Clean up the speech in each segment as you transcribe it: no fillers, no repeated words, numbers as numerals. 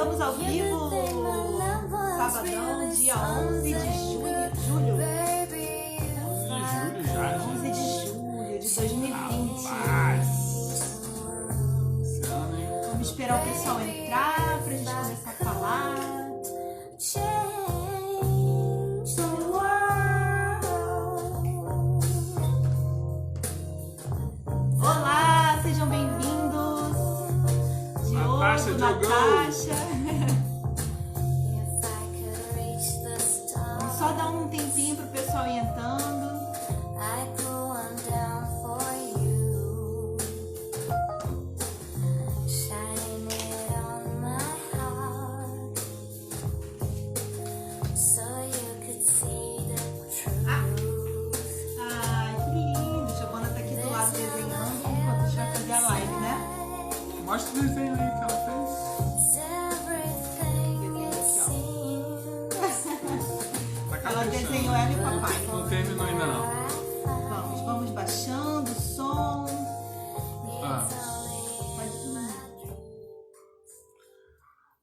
estamos ao vivo, sabadão, dia 11 de julho. 11 de julho de 2020. Vamos esperar o pessoal entrar pra gente começar a falar. Olá, sejam bem-vindos. Diogo, Natasha. Vamos só dar um tempinho pro pessoal ir entrando. Mostra o desenho aí que ela fez. Ela desenhou ela e o papai. Não terminou ainda não. Vamos baixando o som.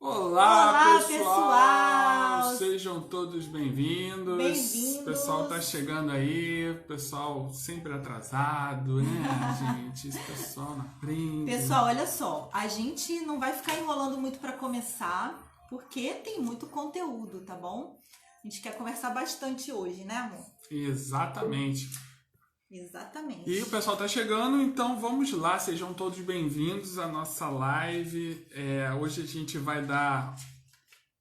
Olá, pessoal! Sejam todos bem-vindos. Bem-vindos. O pessoal tá chegando aí, o pessoal sempre atrasado, né, gente? Esse pessoal na frente. Pessoal, olha só, a gente não vai ficar enrolando muito para começar, porque tem muito conteúdo, tá bom? A gente quer conversar bastante hoje, né, amor? Exatamente. Exatamente. E o pessoal tá chegando, então vamos lá, sejam todos bem-vindos à nossa live. Hoje a gente vai dar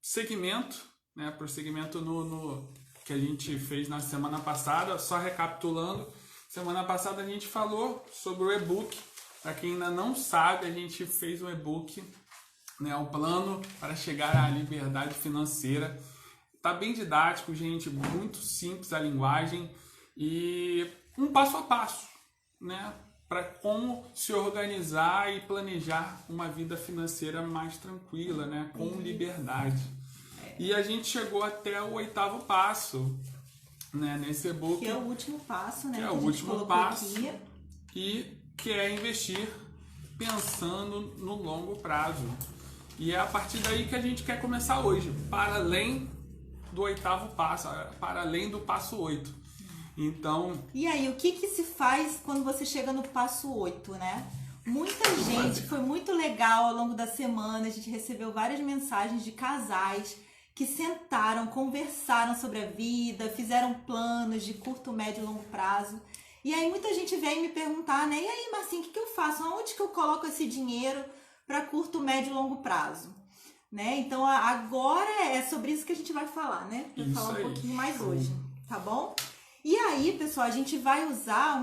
segmento, né, prosseguimento no que a gente fez na semana passada. Só recapitulando, semana passada a gente falou sobre o e-book. Para quem ainda não sabe, a gente fez um e-book, né, o plano para chegar à liberdade financeira. Tá bem didático, gente, muito simples a linguagem e um passo a passo, né, para como se organizar e planejar uma vida financeira mais tranquila, né, com liberdade. E a gente chegou até o 8º passo, né, nesse e-book. Que é o último passo, né? Que é o último passo e que é investir pensando no longo prazo. E é a partir daí que a gente quer começar hoje, para além do 8º passo, para além do passo 8. Então... E aí, o que se faz quando você chega no passo 8, né? Muita gente, foi muito legal ao longo da semana, a gente recebeu várias mensagens de casais que sentaram, conversaram sobre a vida, fizeram planos de curto, médio e longo prazo. E aí muita gente vem me perguntar, né? E aí, Marcinho, o que eu faço? Aonde que eu coloco esse dinheiro para curto, médio e longo prazo? Né? Então, agora é sobre isso que a gente vai falar, né? Vai falar um pouquinho mais hoje, tá bom? E aí, pessoal, a gente vai usar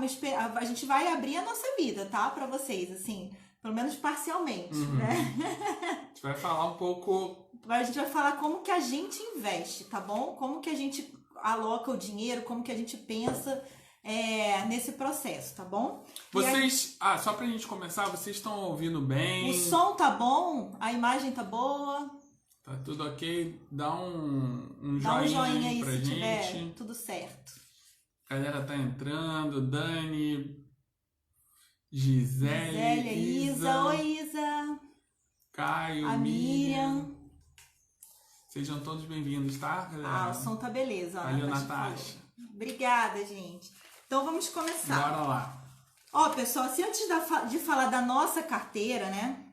a gente vai abrir a nossa vida, tá? Para vocês, assim, pelo menos parcialmente, né? A gente vai falar um pouco... A gente vai falar como que a gente investe, tá bom? Como que a gente aloca o dinheiro, como que a gente pensa nesse processo, tá bom? Vocês, só pra gente começar, vocês estão ouvindo bem? O som tá bom? A imagem tá boa? Tá tudo ok? Dá um Dá um joinha joinha aí pra se gente. tiver tudo certo. A galera tá entrando, Dani, Gisele, Isa, oi Isa, Caio, a Miriam. Sejam todos bem-vindos, tá, galera? O som tá beleza. Valeu, Natasha. Obrigada, gente. Então vamos começar. Bora lá. Ó, pessoal, assim, antes de falar da nossa carteira, né?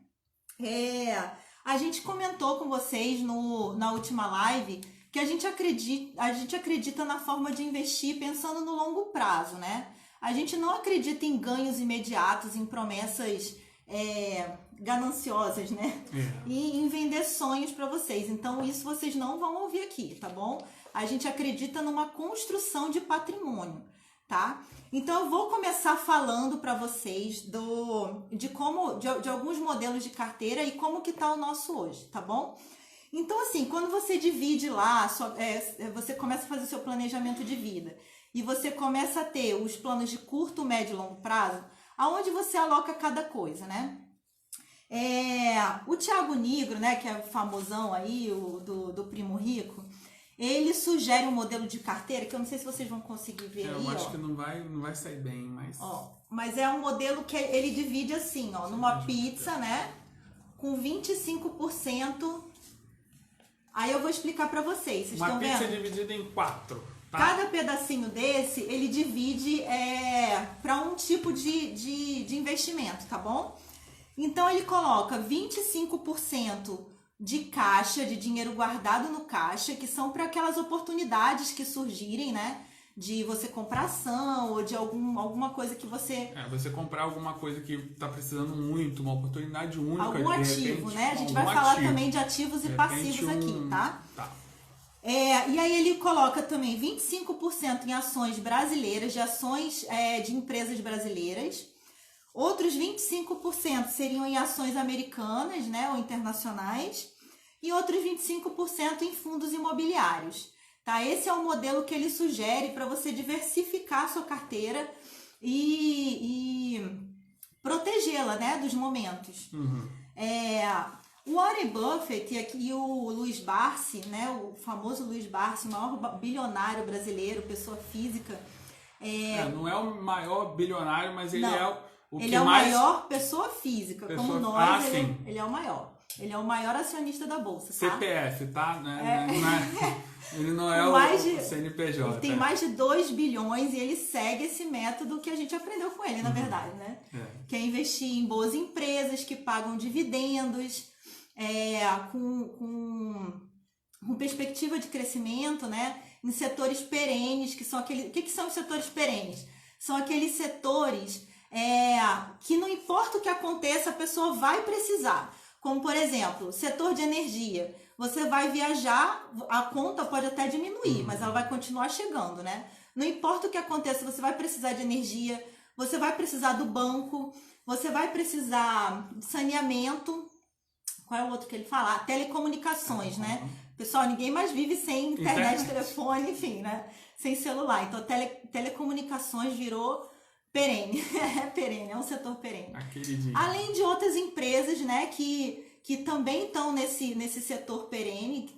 A gente comentou com vocês na última live que a gente acredita na forma de investir pensando no longo prazo, né? A gente não acredita em ganhos imediatos, em promessas gananciosas, né? E em vender sonhos para vocês. Então, isso vocês não vão ouvir aqui, tá bom? A gente acredita numa construção de patrimônio, tá? Então, eu vou começar falando para vocês de alguns modelos de carteira e como que tá o nosso hoje, tá bom? Então, assim, quando você divide lá, você começa a fazer o seu planejamento de vida e você começa a ter os planos de curto, médio e longo prazo, aonde você aloca cada coisa, né? O Thiago Nigro, né, que é o famosão aí, do Primo Rico, ele sugere um modelo de carteira, que eu não sei se vocês vão conseguir ver aí, eu acho que não vai sair bem, mas... Mas é um modelo que ele divide assim, numa pizza, né, com 25% Aí eu vou explicar para vocês. Vocês Uma estão pizza vendo? dividida em 4. Tá? Cada pedacinho desse, ele divide para um tipo de investimento, tá bom? Então, ele coloca 25% de caixa, de dinheiro guardado no caixa, que são para aquelas oportunidades que surgirem, né? De você comprar ação ou de alguma coisa que você... Você comprar alguma coisa que está precisando muito, uma oportunidade única. Algum de ativo, repente, né? A gente vai falar ativo. também de ativos e passivos aqui, tá? Tá. E aí ele coloca também 25% em ações brasileiras, de ações de empresas brasileiras. Outros 25% seriam em ações americanas, né, ou internacionais. E outros 25% em fundos imobiliários. Tá? Esse é o modelo que ele sugere para você diversificar a sua carteira e protegê-la, né, dos momentos. Uhum. O Warren Buffett e o Luiz Barsi, né, o famoso Luiz Barsi, o maior bilionário brasileiro, pessoa física. Não é o maior bilionário, mas ele é o ele que é o mais... maior pessoa física, Pessoa... como nós, sim. ele é o maior. Ele é o maior acionista da Bolsa, tá? CPF, tá? Ele não é o CNPJ. Ele tem mais de 2 bilhões e ele segue esse método que a gente aprendeu com ele, na verdade, né? Que é investir em boas empresas que pagam dividendos, com perspectiva de crescimento, né? Em setores perenes, que são aqueles... O que são os setores perenes? São aqueles setores que não importa o que aconteça, a pessoa vai precisar. Como, por exemplo, setor de energia. Você vai viajar, a conta pode até diminuir, mas ela vai continuar chegando, né? Não importa o que aconteça, você vai precisar de energia, você vai precisar do banco, você vai precisar de saneamento. Qual é o outro que ele fala? Telecomunicações, né? Pessoal, ninguém mais vive sem internet, telefone, enfim, né? Sem celular. Então, telecomunicações virou perene. É perene, é um setor perene. Além de outras empresas, né, que também estão nesse setor perene,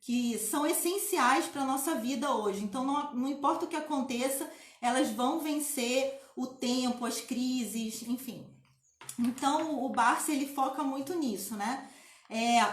que são essenciais para a nossa vida hoje. Então, não importa o que aconteça, elas vão vencer o tempo, as crises, enfim. Então, o Barsi, ele foca muito nisso, né?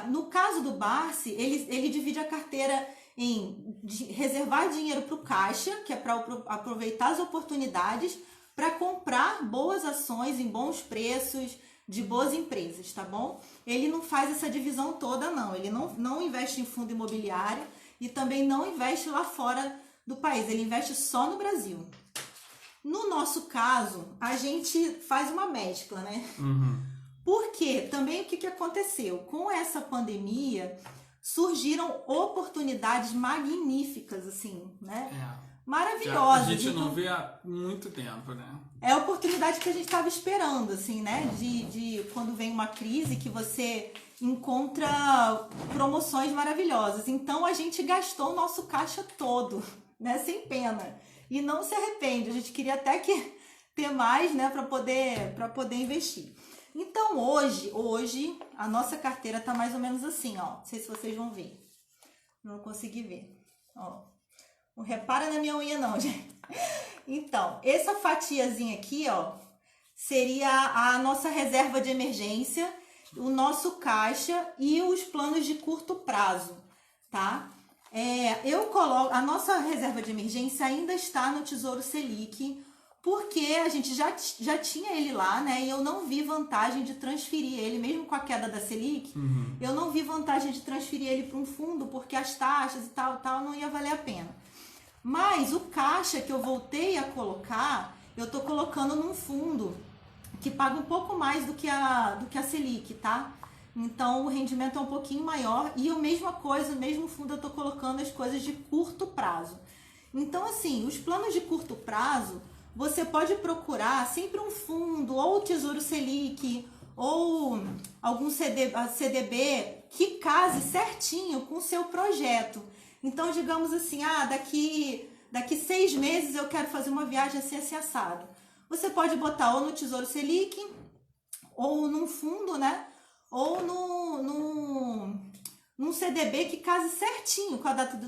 No caso do Barsi, ele divide a carteira em reservar dinheiro para o caixa, que é para aproveitar as oportunidades, para comprar boas ações em bons preços de boas empresas, tá bom? Ele não faz essa divisão toda, não. Ele não investe em fundo imobiliário e também não investe lá fora do país. Ele investe só no Brasil. No nosso caso, a gente faz uma mescla, né? Uhum. Porque também o que aconteceu? Com essa pandemia, surgiram oportunidades magníficas, assim, né? Maravilhosas. A gente não vê há muito tempo, né? É a oportunidade que a gente estava esperando, assim, né? De quando vem uma crise que você encontra promoções maravilhosas. Então, a gente gastou o nosso caixa todo, né? Sem pena. E não se arrepende. A gente queria até ter mais, né? Para poder investir. Então, hoje, a nossa carteira tá mais ou menos assim, ó. Não sei se vocês vão ver. Não consegui ver. Ó. Não repara na minha unha, não, gente. Então, essa fatiazinha aqui, ó, seria a nossa reserva de emergência, o nosso caixa e os planos de curto prazo, tá? Eu coloco... A nossa reserva de emergência ainda está no Tesouro Selic, porque a gente já tinha ele lá, né? E eu não vi vantagem de transferir ele, mesmo com a queda da Selic, eu não vi vantagem de transferir ele para um fundo, porque as taxas e tal não ia valer a pena. Mas o caixa que eu voltei a colocar, eu tô colocando num fundo que paga um pouco mais do que a Selic, tá? Então o rendimento é um pouquinho maior e a mesma coisa, o mesmo fundo eu tô colocando as coisas de curto prazo. Então assim, os planos de curto prazo, você pode procurar sempre um fundo, ou o Tesouro Selic, ou algum CDB que case certinho com o seu projeto. Então, digamos assim, daqui 6 meses eu quero fazer uma viagem assim assado. Você pode botar ou no Tesouro Selic, ou num fundo, né? Ou num CDB que case certinho com a data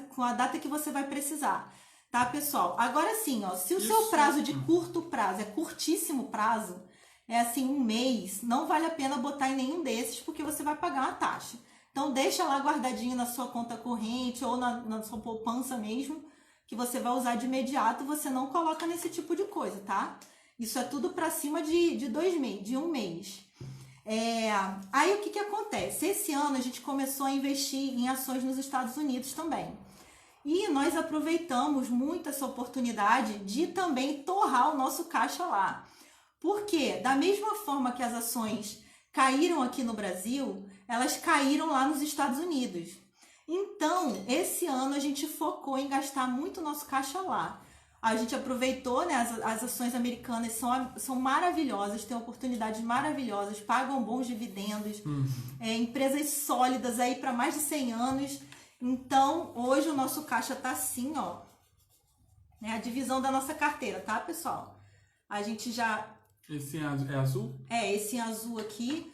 com a data que você vai precisar. Tá, pessoal? Agora sim, ó, se o seu prazo de curto prazo é curtíssimo prazo, é assim, 1 mês, não vale a pena botar em nenhum desses, porque você vai pagar uma taxa. Então deixa lá guardadinho na sua conta corrente ou na sua poupança mesmo, que você vai usar de imediato, você não coloca nesse tipo de coisa, tá? Isso é tudo para cima de 2 meses, de 1 mês. Aí o que acontece? Esse ano a gente começou a investir em ações nos Estados Unidos também. E nós aproveitamos muito essa oportunidade de também torrar o nosso caixa lá. Porque da mesma forma que as ações caíram aqui no Brasil, elas caíram lá nos Estados Unidos. Então, esse ano a gente focou em gastar muito nosso caixa lá. A gente aproveitou, né? As ações americanas são maravilhosas, têm oportunidades maravilhosas, pagam bons dividendos, empresas sólidas aí para mais de 100 anos. Então, hoje o nosso caixa tá assim, ó. É a divisão da nossa carteira, tá, pessoal? A gente já... Esse é azul? Esse azul aqui.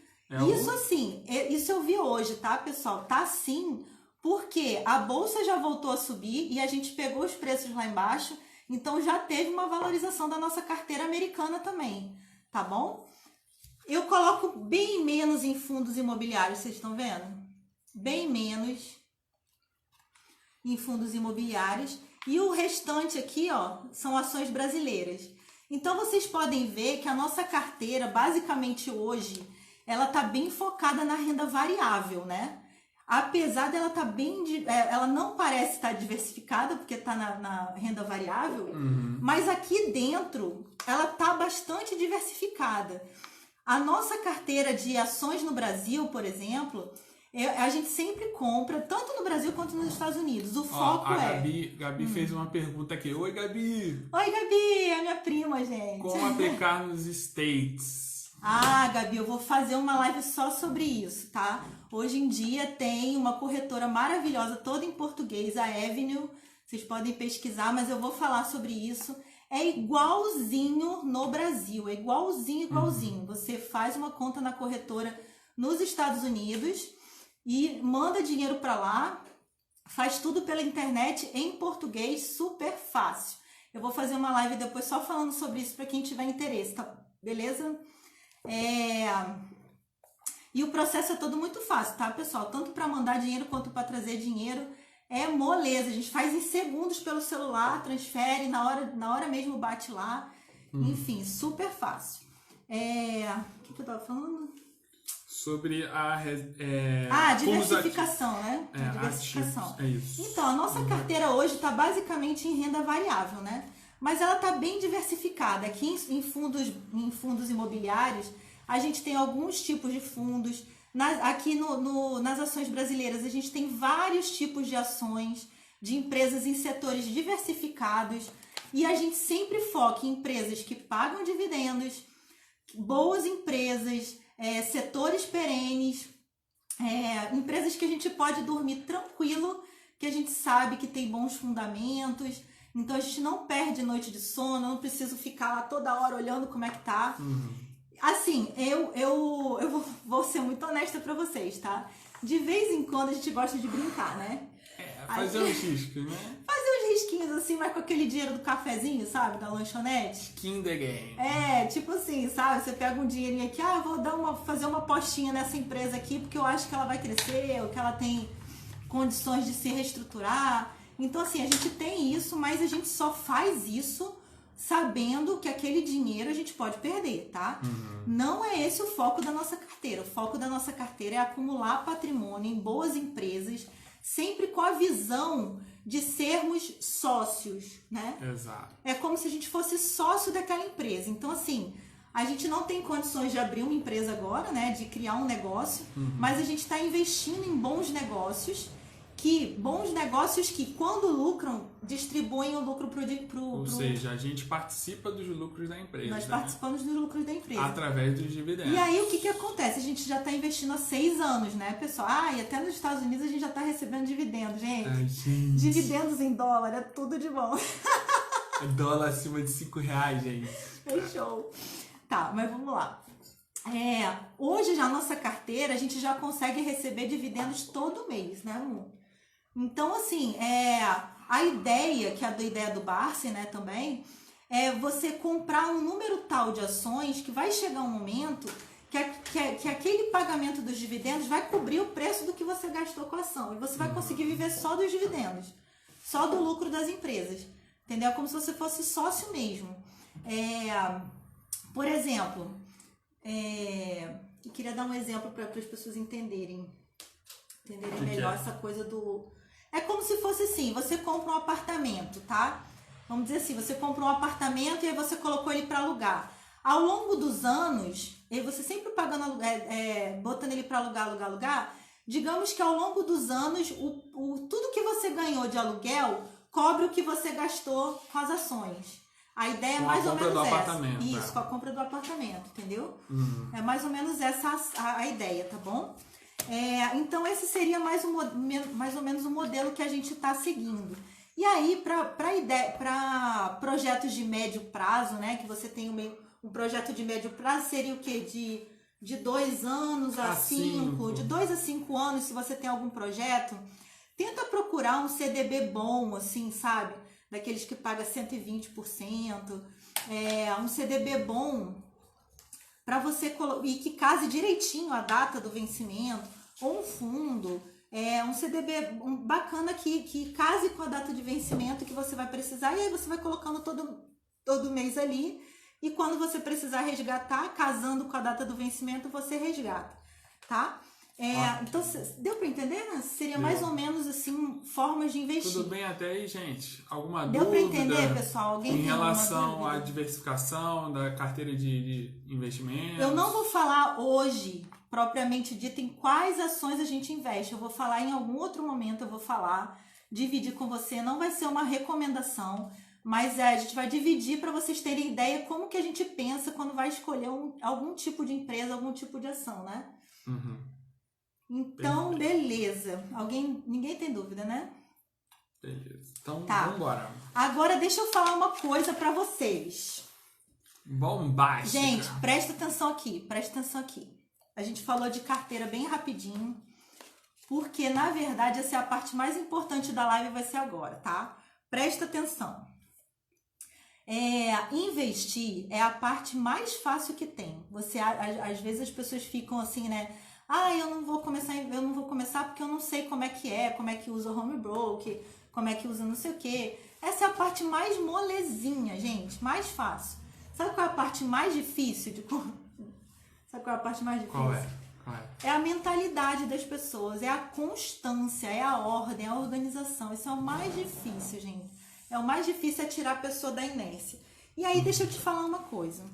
Isso assim, isso eu vi hoje, tá, pessoal? Tá assim porque a bolsa já voltou a subir e a gente pegou os preços lá embaixo. Então, já teve uma valorização da nossa carteira americana também, tá bom? Eu coloco bem menos em fundos imobiliários, vocês estão vendo? Bem menos em fundos imobiliários. E o restante aqui, ó, são ações brasileiras. Então, vocês podem ver que a nossa carteira, basicamente hoje, ela tá bem focada na renda variável, né? Apesar dela tá ela não parece estar diversificada, porque tá na renda variável, mas aqui dentro ela tá bastante diversificada. A nossa carteira de ações no Brasil, por exemplo, a gente sempre compra, tanto no Brasil quanto nos Estados Unidos. O foco Gabi fez uma pergunta aqui. Oi, Gabi! Oi, Gabi! É minha prima, gente. Como aplicar nos States? Gabi, eu vou fazer uma live só sobre isso, tá? Hoje em dia tem uma corretora maravilhosa, toda em português, a Avenue. Vocês podem pesquisar, mas eu vou falar sobre isso. É igualzinho no Brasil, é igualzinho. Você faz uma conta na corretora nos Estados Unidos e manda dinheiro para lá, faz tudo pela internet em português, super fácil. Eu vou fazer uma live depois só falando sobre isso para quem tiver interesse, tá? Beleza? E o processo é todo muito fácil, tá, pessoal? Tanto para mandar dinheiro quanto para trazer dinheiro. É moleza. A gente faz em segundos pelo celular, transfere, na hora mesmo bate lá. Enfim, super fácil. O que eu tava falando? Sobre a diversificação, né? Diversificação. Ativos, é isso. Então, a nossa carteira hoje está basicamente em renda variável, né? Mas ela está bem diversificada. Aqui em fundos imobiliários, a gente tem alguns tipos de fundos. Aqui nas ações brasileiras, a gente tem vários tipos de ações de empresas em setores diversificados. E a gente sempre foca em empresas que pagam dividendos, boas empresas, setores perenes, empresas que a gente pode dormir tranquilo, que a gente sabe que tem bons fundamentos. Então, a gente não perde noite de sono, não preciso ficar lá toda hora olhando como é que tá. Assim, eu vou ser muito honesta pra vocês, tá? De vez em quando a gente gosta de brincar, né? Fazer uns riscos, né? Fazer uns risquinhos assim, mas com aquele dinheiro do cafezinho, sabe? Da lanchonete. Skin the game. Tipo assim, sabe? Você pega um dinheirinho aqui, eu vou fazer uma apostinha nessa empresa aqui, porque eu acho que ela vai crescer, ou que ela tem condições de se reestruturar. Então, assim, a gente tem isso, mas a gente só faz isso sabendo que aquele dinheiro a gente pode perder, tá? Não é esse o foco da nossa carteira. O foco da nossa carteira é acumular patrimônio em boas empresas, sempre com a visão de sermos sócios, né? Exato. É como se a gente fosse sócio daquela empresa. Então, assim, a gente não tem condições de abrir uma empresa agora, né? De criar um negócio, mas a gente está investindo em bons negócios que quando lucram, distribuem o lucro Ou seja, a gente participa dos lucros da empresa. Nós participamos dos lucros da empresa. Através dos dividendos. E aí, o que acontece? A gente já está investindo há 6 anos, né, pessoal? E até nos Estados Unidos a gente já está recebendo dividendos, gente. Gente. Dividendos em dólar, é tudo de bom. Dólar acima de R$5, gente. Fechou. Tá, mas vamos lá. Hoje já a nossa carteira, a gente já consegue receber dividendos todo mês, né, amor? Então, assim, a ideia, que é a ideia do Barsi, né, também, é você comprar um número tal de ações que vai chegar um momento que que aquele pagamento dos dividendos vai cobrir o preço do que você gastou com a ação. E você vai conseguir viver só dos dividendos, só do lucro das empresas. Entendeu? Como se você fosse sócio mesmo. Por exemplo, eu queria dar um exemplo para as pessoas entenderem melhor essa coisa do... É como se fosse assim, você compra um apartamento, tá? Vamos dizer assim, você comprou um apartamento e aí você colocou ele para alugar. Ao longo dos anos, e você sempre pagando, botando ele para alugar, digamos que ao longo dos anos, tudo que você ganhou de aluguel cobre o que você gastou com as ações. A ideia é mais ou menos essa. Isso, com a compra do apartamento, entendeu? É mais ou menos essa a ideia, tá bom? Então, esse seria mais ou menos o modelo que a gente está seguindo. E aí, para projetos de médio prazo, né? Que você tem um projeto de médio prazo, seria o quê? De 2 anos a 5, de 2 a 5 anos, se você tem algum projeto, tenta procurar um CDB bom, assim, sabe? Daqueles que paga 120%, um CDB bom para você e que case direitinho a data do vencimento, ou um fundo, um CDB bacana que case com a data de vencimento que você vai precisar, e aí você vai colocando todo mês ali, e quando você precisar resgatar, casando com a data do vencimento, você resgata, tá? Então, deu para entender? Seria mais ou menos assim, formas de investir. Tudo bem até aí, gente? Alguma dúvida? Deu para entender, pessoal? Alguém em relação à diversificação da carteira de investimentos? Eu não vou falar hoje, propriamente dito, em quais ações a gente investe. Eu vou falar em algum outro momento, dividir com você. Não vai ser uma recomendação, mas a gente vai dividir para vocês terem ideia como que a gente pensa quando vai escolher algum tipo de empresa, algum tipo de ação, né? Então, beleza. Ninguém tem dúvida, né? Beleza. Então, vamos embora. Agora, deixa eu falar uma coisa para vocês. Bombástica. Gente, presta atenção aqui. A gente falou de carteira bem rapidinho, porque, na verdade, essa é a parte mais importante da live, vai ser agora, tá? Presta atenção. Investir é a parte mais fácil que tem. Às vezes as pessoas ficam assim, né? Eu não vou começar porque eu não sei como é que usa o home broker, como é que usa não sei o quê. Essa é a parte mais molezinha, gente, mais fácil. Sabe qual é a parte mais difícil Qual é? É a mentalidade das pessoas, é a constância, é a ordem, é a organização. Isso é o mais difícil, gente. O mais difícil é tirar a pessoa da inércia. E aí, deixa eu te falar uma coisa.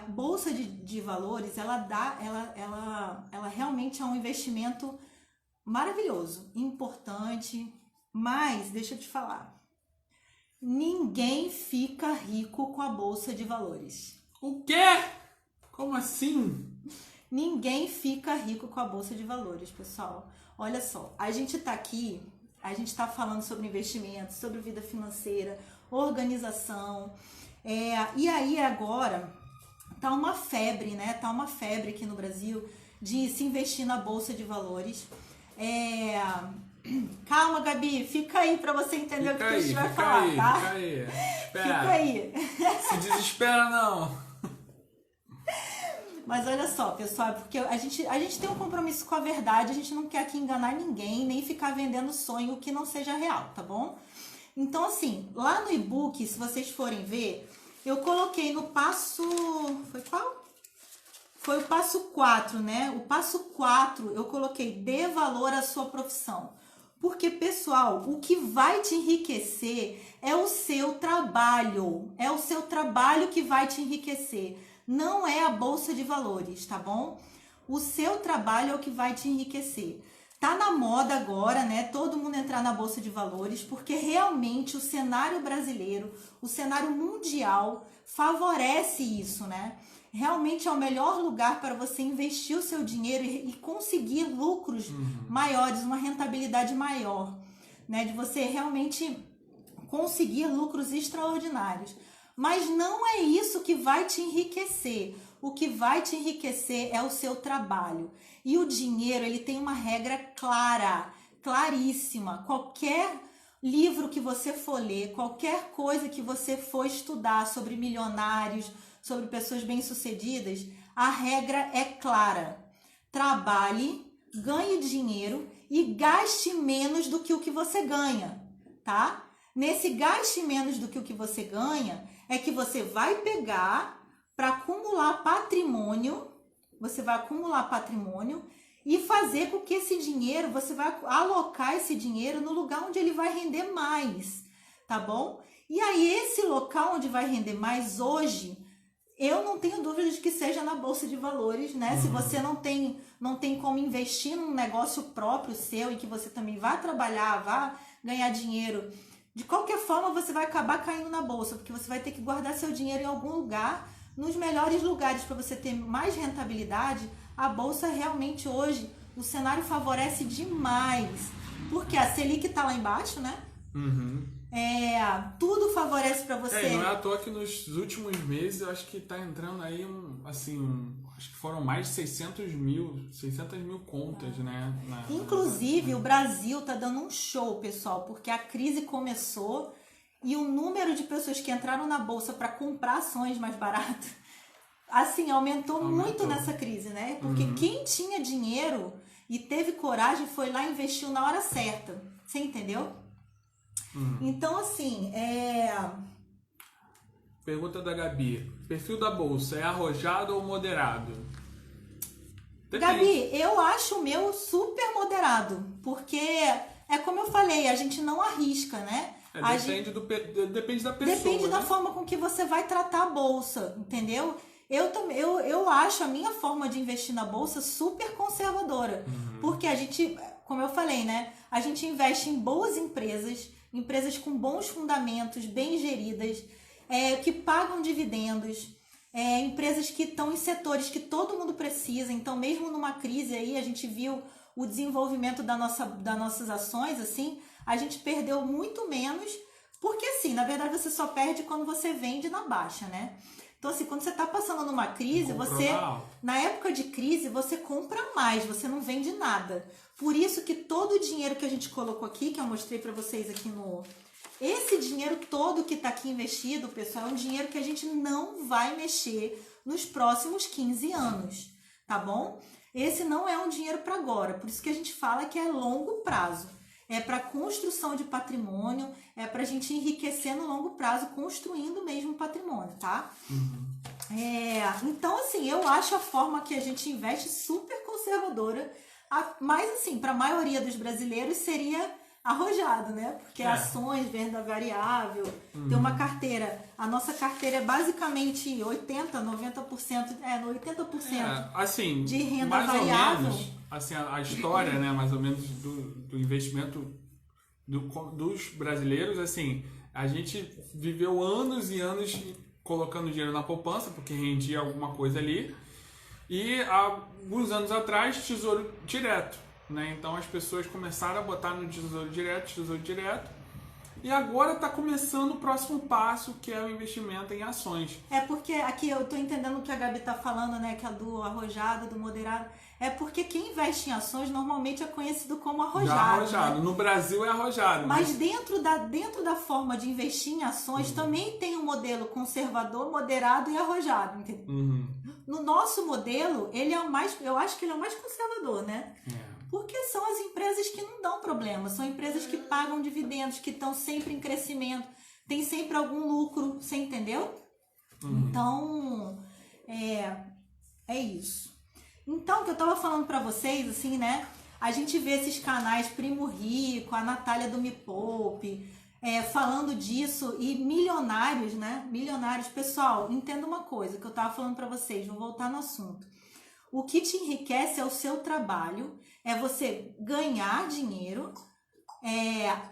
Bolsa de valores, ela realmente é um investimento maravilhoso, importante, mas deixa eu te falar, ninguém fica rico com a bolsa de valores. O quê? Como assim? Ninguém fica rico com a bolsa de valores, pessoal. Olha só, a gente tá aqui, a gente tá falando sobre investimentos, sobre vida financeira, organização, e aí agora tá uma febre, né? Tá uma febre aqui no Brasil de se investir na bolsa de valores. Calma, Gabi, fica aí para você entender o que a gente vai falar, tá? Fica aí, espera. Fica aí. Se desespera, não. Mas olha só, pessoal, porque a gente tem um compromisso com a verdade, a gente não quer aqui enganar ninguém, nem ficar vendendo sonho que não seja real, tá bom? Então, assim, lá no e-book, se vocês forem ver, eu coloquei no passo... Foi qual? Foi o passo 4, né? O passo 4, eu coloquei: dê valor à sua profissão. Porque, pessoal, o que vai te enriquecer é o seu trabalho. É o seu trabalho que vai te enriquecer. Não é a bolsa de valores, tá bom? O seu trabalho é o que vai te enriquecer. Tá na moda agora, né? Todo mundo entrar na bolsa de valores, porque realmente o cenário brasileiro, o cenário mundial favorece isso, né? Realmente é o melhor lugar para você investir o seu dinheiro e conseguir lucros maiores, uma rentabilidade maior, né? De você realmente conseguir lucros extraordinários. Mas não é isso que vai te enriquecer. O que vai te enriquecer é o seu trabalho. E o dinheiro, ele tem uma regra clara, claríssima. Qualquer livro que você for ler, qualquer coisa que você for estudar sobre milionários, sobre pessoas bem-sucedidas, a regra é clara. Trabalhe, ganhe dinheiro e gaste menos do que o que você ganha, tá? Nesse gaste menos do que o que você ganha, é que você vai pegar para acumular patrimônio, você vai acumular patrimônio e fazer com que esse dinheiro, você vai alocar esse dinheiro no lugar onde ele vai render mais, tá bom? E aí, esse local onde vai render mais hoje, eu não tenho dúvida de que seja na Bolsa de Valores, né? Se você não tem como investir num negócio próprio seu e que você também vai trabalhar, vai ganhar dinheiro, de qualquer forma você vai acabar caindo na Bolsa, porque você vai ter que guardar seu dinheiro em algum lugar, nos melhores lugares para você ter mais rentabilidade. A Bolsa realmente hoje, o cenário favorece demais, porque a Selic está lá embaixo, né? Tudo favorece para você. Não é à toa que nos últimos meses eu acho que tá entrando aí acho que foram mais de 600 mil contas, né? Inclusive, o Brasil tá dando um show, pessoal, porque a crise começou e o número de pessoas que entraram na Bolsa para comprar ações mais baratas, assim, aumentou muito nessa crise, né? Porque quem tinha dinheiro e teve coragem foi lá e investiu na hora certa. Você entendeu? Então, assim, Pergunta da Gabi. Perfil da Bolsa é arrojado ou moderado? Depende. Gabi, eu acho o meu super moderado, porque é como eu falei, a gente não arrisca, né? Depende da pessoa. Depende da forma com que você vai tratar a Bolsa, entendeu? Eu acho a minha forma de investir na Bolsa super conservadora, porque a gente, como eu falei, né? A gente investe em boas empresas com bons fundamentos, bem geridas, que pagam dividendos, empresas que estão em setores que todo mundo precisa. Então, mesmo numa crise aí, a gente viu o desenvolvimento das nossas ações, assim, a gente perdeu muito menos, porque assim, na verdade você só perde quando você vende na baixa, né? Então, assim, quando você está passando numa crise, na época de crise, você compra mais, você não vende nada. Por isso que todo o dinheiro que a gente colocou aqui, que eu mostrei para vocês aqui esse dinheiro todo que está aqui investido, pessoal, é um dinheiro que a gente não vai mexer nos próximos 15 anos, tá bom? Esse não é um dinheiro para agora, por isso que a gente fala que é longo prazo. É para construção de patrimônio, é para a gente enriquecer no longo prazo, construindo mesmo patrimônio, tá? Então, assim, eu acho a forma que a gente investe super conservadora, mas, assim, para a maioria dos brasileiros seria arrojado, né? Porque ações, renda variável, tem uma carteira. A nossa carteira é basicamente 80%, 90%, 80% assim, de renda mais variável. Ou menos, assim, a história, né, mais ou menos do investimento dos brasileiros, assim, a gente viveu anos e anos colocando dinheiro na poupança, porque rendia alguma coisa ali, e há alguns anos atrás, tesouro direto, né? Então as pessoas começaram a botar no tesouro direto, e agora está começando o próximo passo, que é o investimento em ações. Porque aqui eu estou entendendo o que a Gabi está falando, né? Que é do arrojado, do moderado. É porque quem investe em ações normalmente é conhecido como arrojado. Já arrojado. Né? No Brasil é arrojado. Mas dentro da forma de investir em ações também tem um modelo conservador, moderado e arrojado. Entendeu? No nosso modelo, ele é o mais, eu acho que ele é o mais conservador, né? Porque são as empresas que não dão problema, são empresas que pagam dividendos, que estão sempre em crescimento, tem sempre algum lucro, você entendeu? Então, é isso. Então, o que eu estava falando para vocês, assim, né? A gente vê esses canais Primo Rico, a Natália do Me Poupe, falando disso, e milionários, né? Milionários. Pessoal, entenda uma coisa que eu estava falando para vocês, vou voltar no assunto. O que te enriquece é o seu trabalho, é você ganhar dinheiro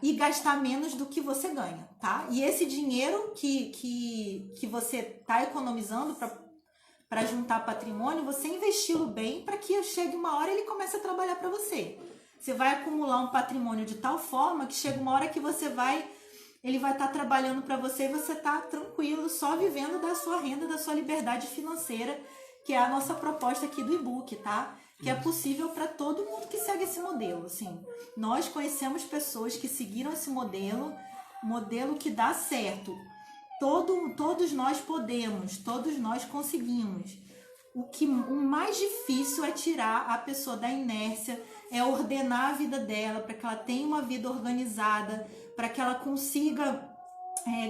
e gastar menos do que você ganha, tá? E esse dinheiro que você está economizando para juntar patrimônio, você investiu bem para que chegue uma hora e ele comece a trabalhar para você. Você vai acumular um patrimônio de tal forma que chega uma hora que ele vai estar trabalhando para você e você está tranquilo, só vivendo da sua renda, da sua liberdade financeira, que é a nossa proposta aqui do e-book, tá? Que é possível para todo mundo que segue esse modelo, assim. Nós conhecemos pessoas que seguiram esse modelo que dá certo. Todos nós podemos, todos nós conseguimos. o mais difícil é tirar a pessoa da inércia, é ordenar a vida dela para que ela tenha uma vida organizada, para que ela consiga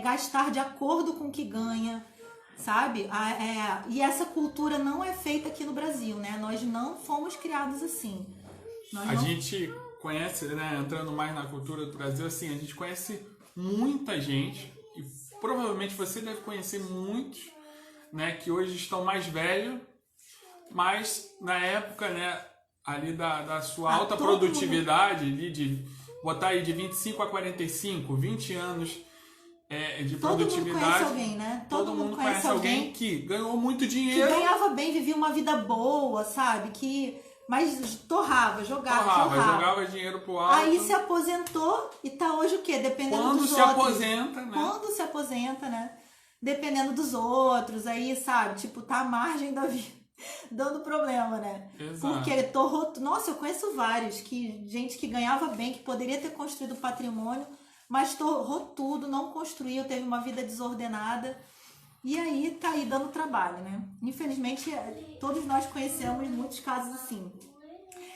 gastar de acordo com o que ganha, sabe? E essa cultura não é feita aqui no Brasil, né? Nós não fomos criados assim. A gente conhece, né, entrando mais na cultura do Brasil, assim, a gente conhece muita gente, e provavelmente você deve conhecer muitos, né, que hoje estão mais velhos, mas na época, né, ali da sua alta produtividade, ali de botar aí de 25 a 45, 20 anos de produtividade. Todo mundo conhece alguém, né? Todo mundo conhece alguém que ganhou muito dinheiro. Que ganhava bem, vivia uma vida boa, sabe? Mas jogava dinheiro pro alto. Aí se aposentou e tá hoje o quê? Dependendo Quando dos se outros. aposenta, né? Quando se aposenta, né? Dependendo dos outros, aí, sabe? Tipo, tá à margem da vida, dando problema, né? Exato. Porque torrou... Nossa, eu conheço vários, gente que ganhava bem, que poderia ter construído patrimônio, mas torrou tudo, não construiu, teve uma vida desordenada. E aí tá aí dando trabalho, né? Infelizmente, todos nós conhecemos muitos casos assim.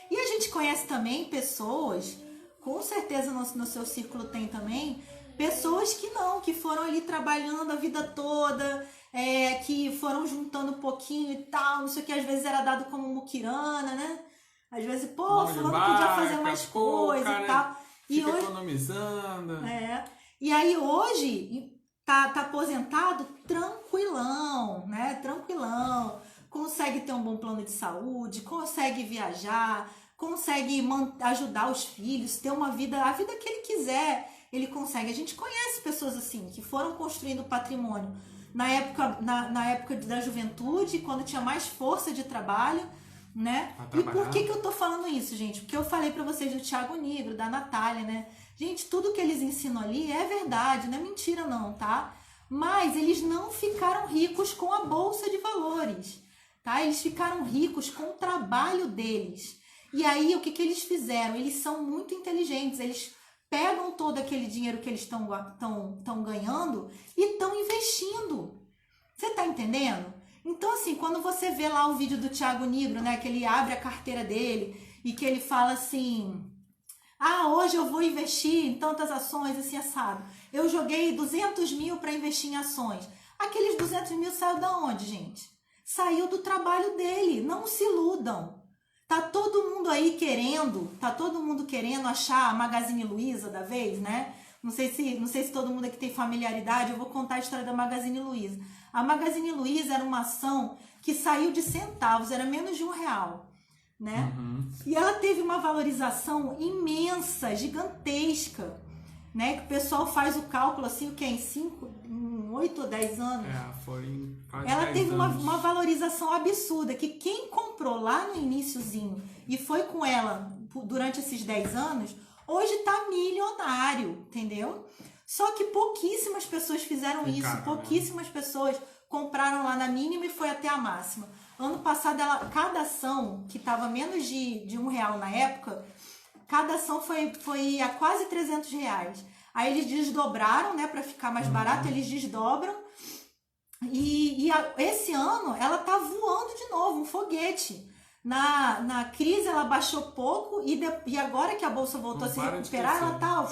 E a gente conhece também pessoas, com certeza no seu círculo tem também, pessoas que foram ali trabalhando a vida toda, que foram juntando um pouquinho e tal, não sei o que, às vezes era dado como muquirana, né? Às vezes, fulano podia fazer mais coisa e tal. Fica hoje, economizando. E aí hoje... Tá aposentado tranquilão, né? Tranquilão. Consegue ter um bom plano de saúde, consegue viajar, consegue ajudar os filhos, ter a vida que ele quiser, ele consegue. A gente conhece pessoas assim, que foram construindo patrimônio na época da juventude, quando tinha mais força de trabalho, né? E por que eu tô falando isso, gente? Porque eu falei pra vocês do Thiago Nigro, da Natália, né? Gente, tudo que eles ensinam ali é verdade, não é mentira não, tá? Mas eles não ficaram ricos com a bolsa de valores, tá? Eles ficaram ricos com o trabalho deles. E aí, o que eles fizeram? Eles são muito inteligentes, eles pegam todo aquele dinheiro que eles estão ganhando e estão investindo. Você tá entendendo? Então, assim, quando você vê lá o vídeo do Thiago Nigro, né, que ele abre a carteira dele e que ele fala assim... hoje eu vou investir em tantas ações, assim, assado. Eu joguei 200 mil para investir em ações. Aqueles 200 mil saiu da onde, gente? Saiu do trabalho dele. Não se iludam. Tá todo mundo aí querendo achar a Magazine Luiza da vez, né? Não sei se todo mundo aqui tem familiaridade, eu vou contar a história da Magazine Luiza. A Magazine Luiza era uma ação que saiu de centavos, era menos de R$1. Né? Uhum. E ela teve uma valorização imensa, gigantesca, né? Que o pessoal faz o cálculo assim, o que? Em 8 ou 10 anos. Foi quase ela 10 teve anos. uma valorização absurda, que quem comprou lá no iniciozinho e foi com ela durante esses 10 anos, hoje tá milionário, entendeu? Só que pouquíssimas pessoas fizeram isso, pouquíssimas pessoas compraram lá na mínima e foi até a máxima. Ano passado, cada ação, que estava menos de R$1 na época, cada ação foi a quase R$300. Aí eles desdobraram, né, para ficar mais barato, eles desdobram. Esse ano, ela tá voando de novo, um foguete. Na crise, ela baixou pouco e agora que a bolsa voltou a se recuperar, ela tá...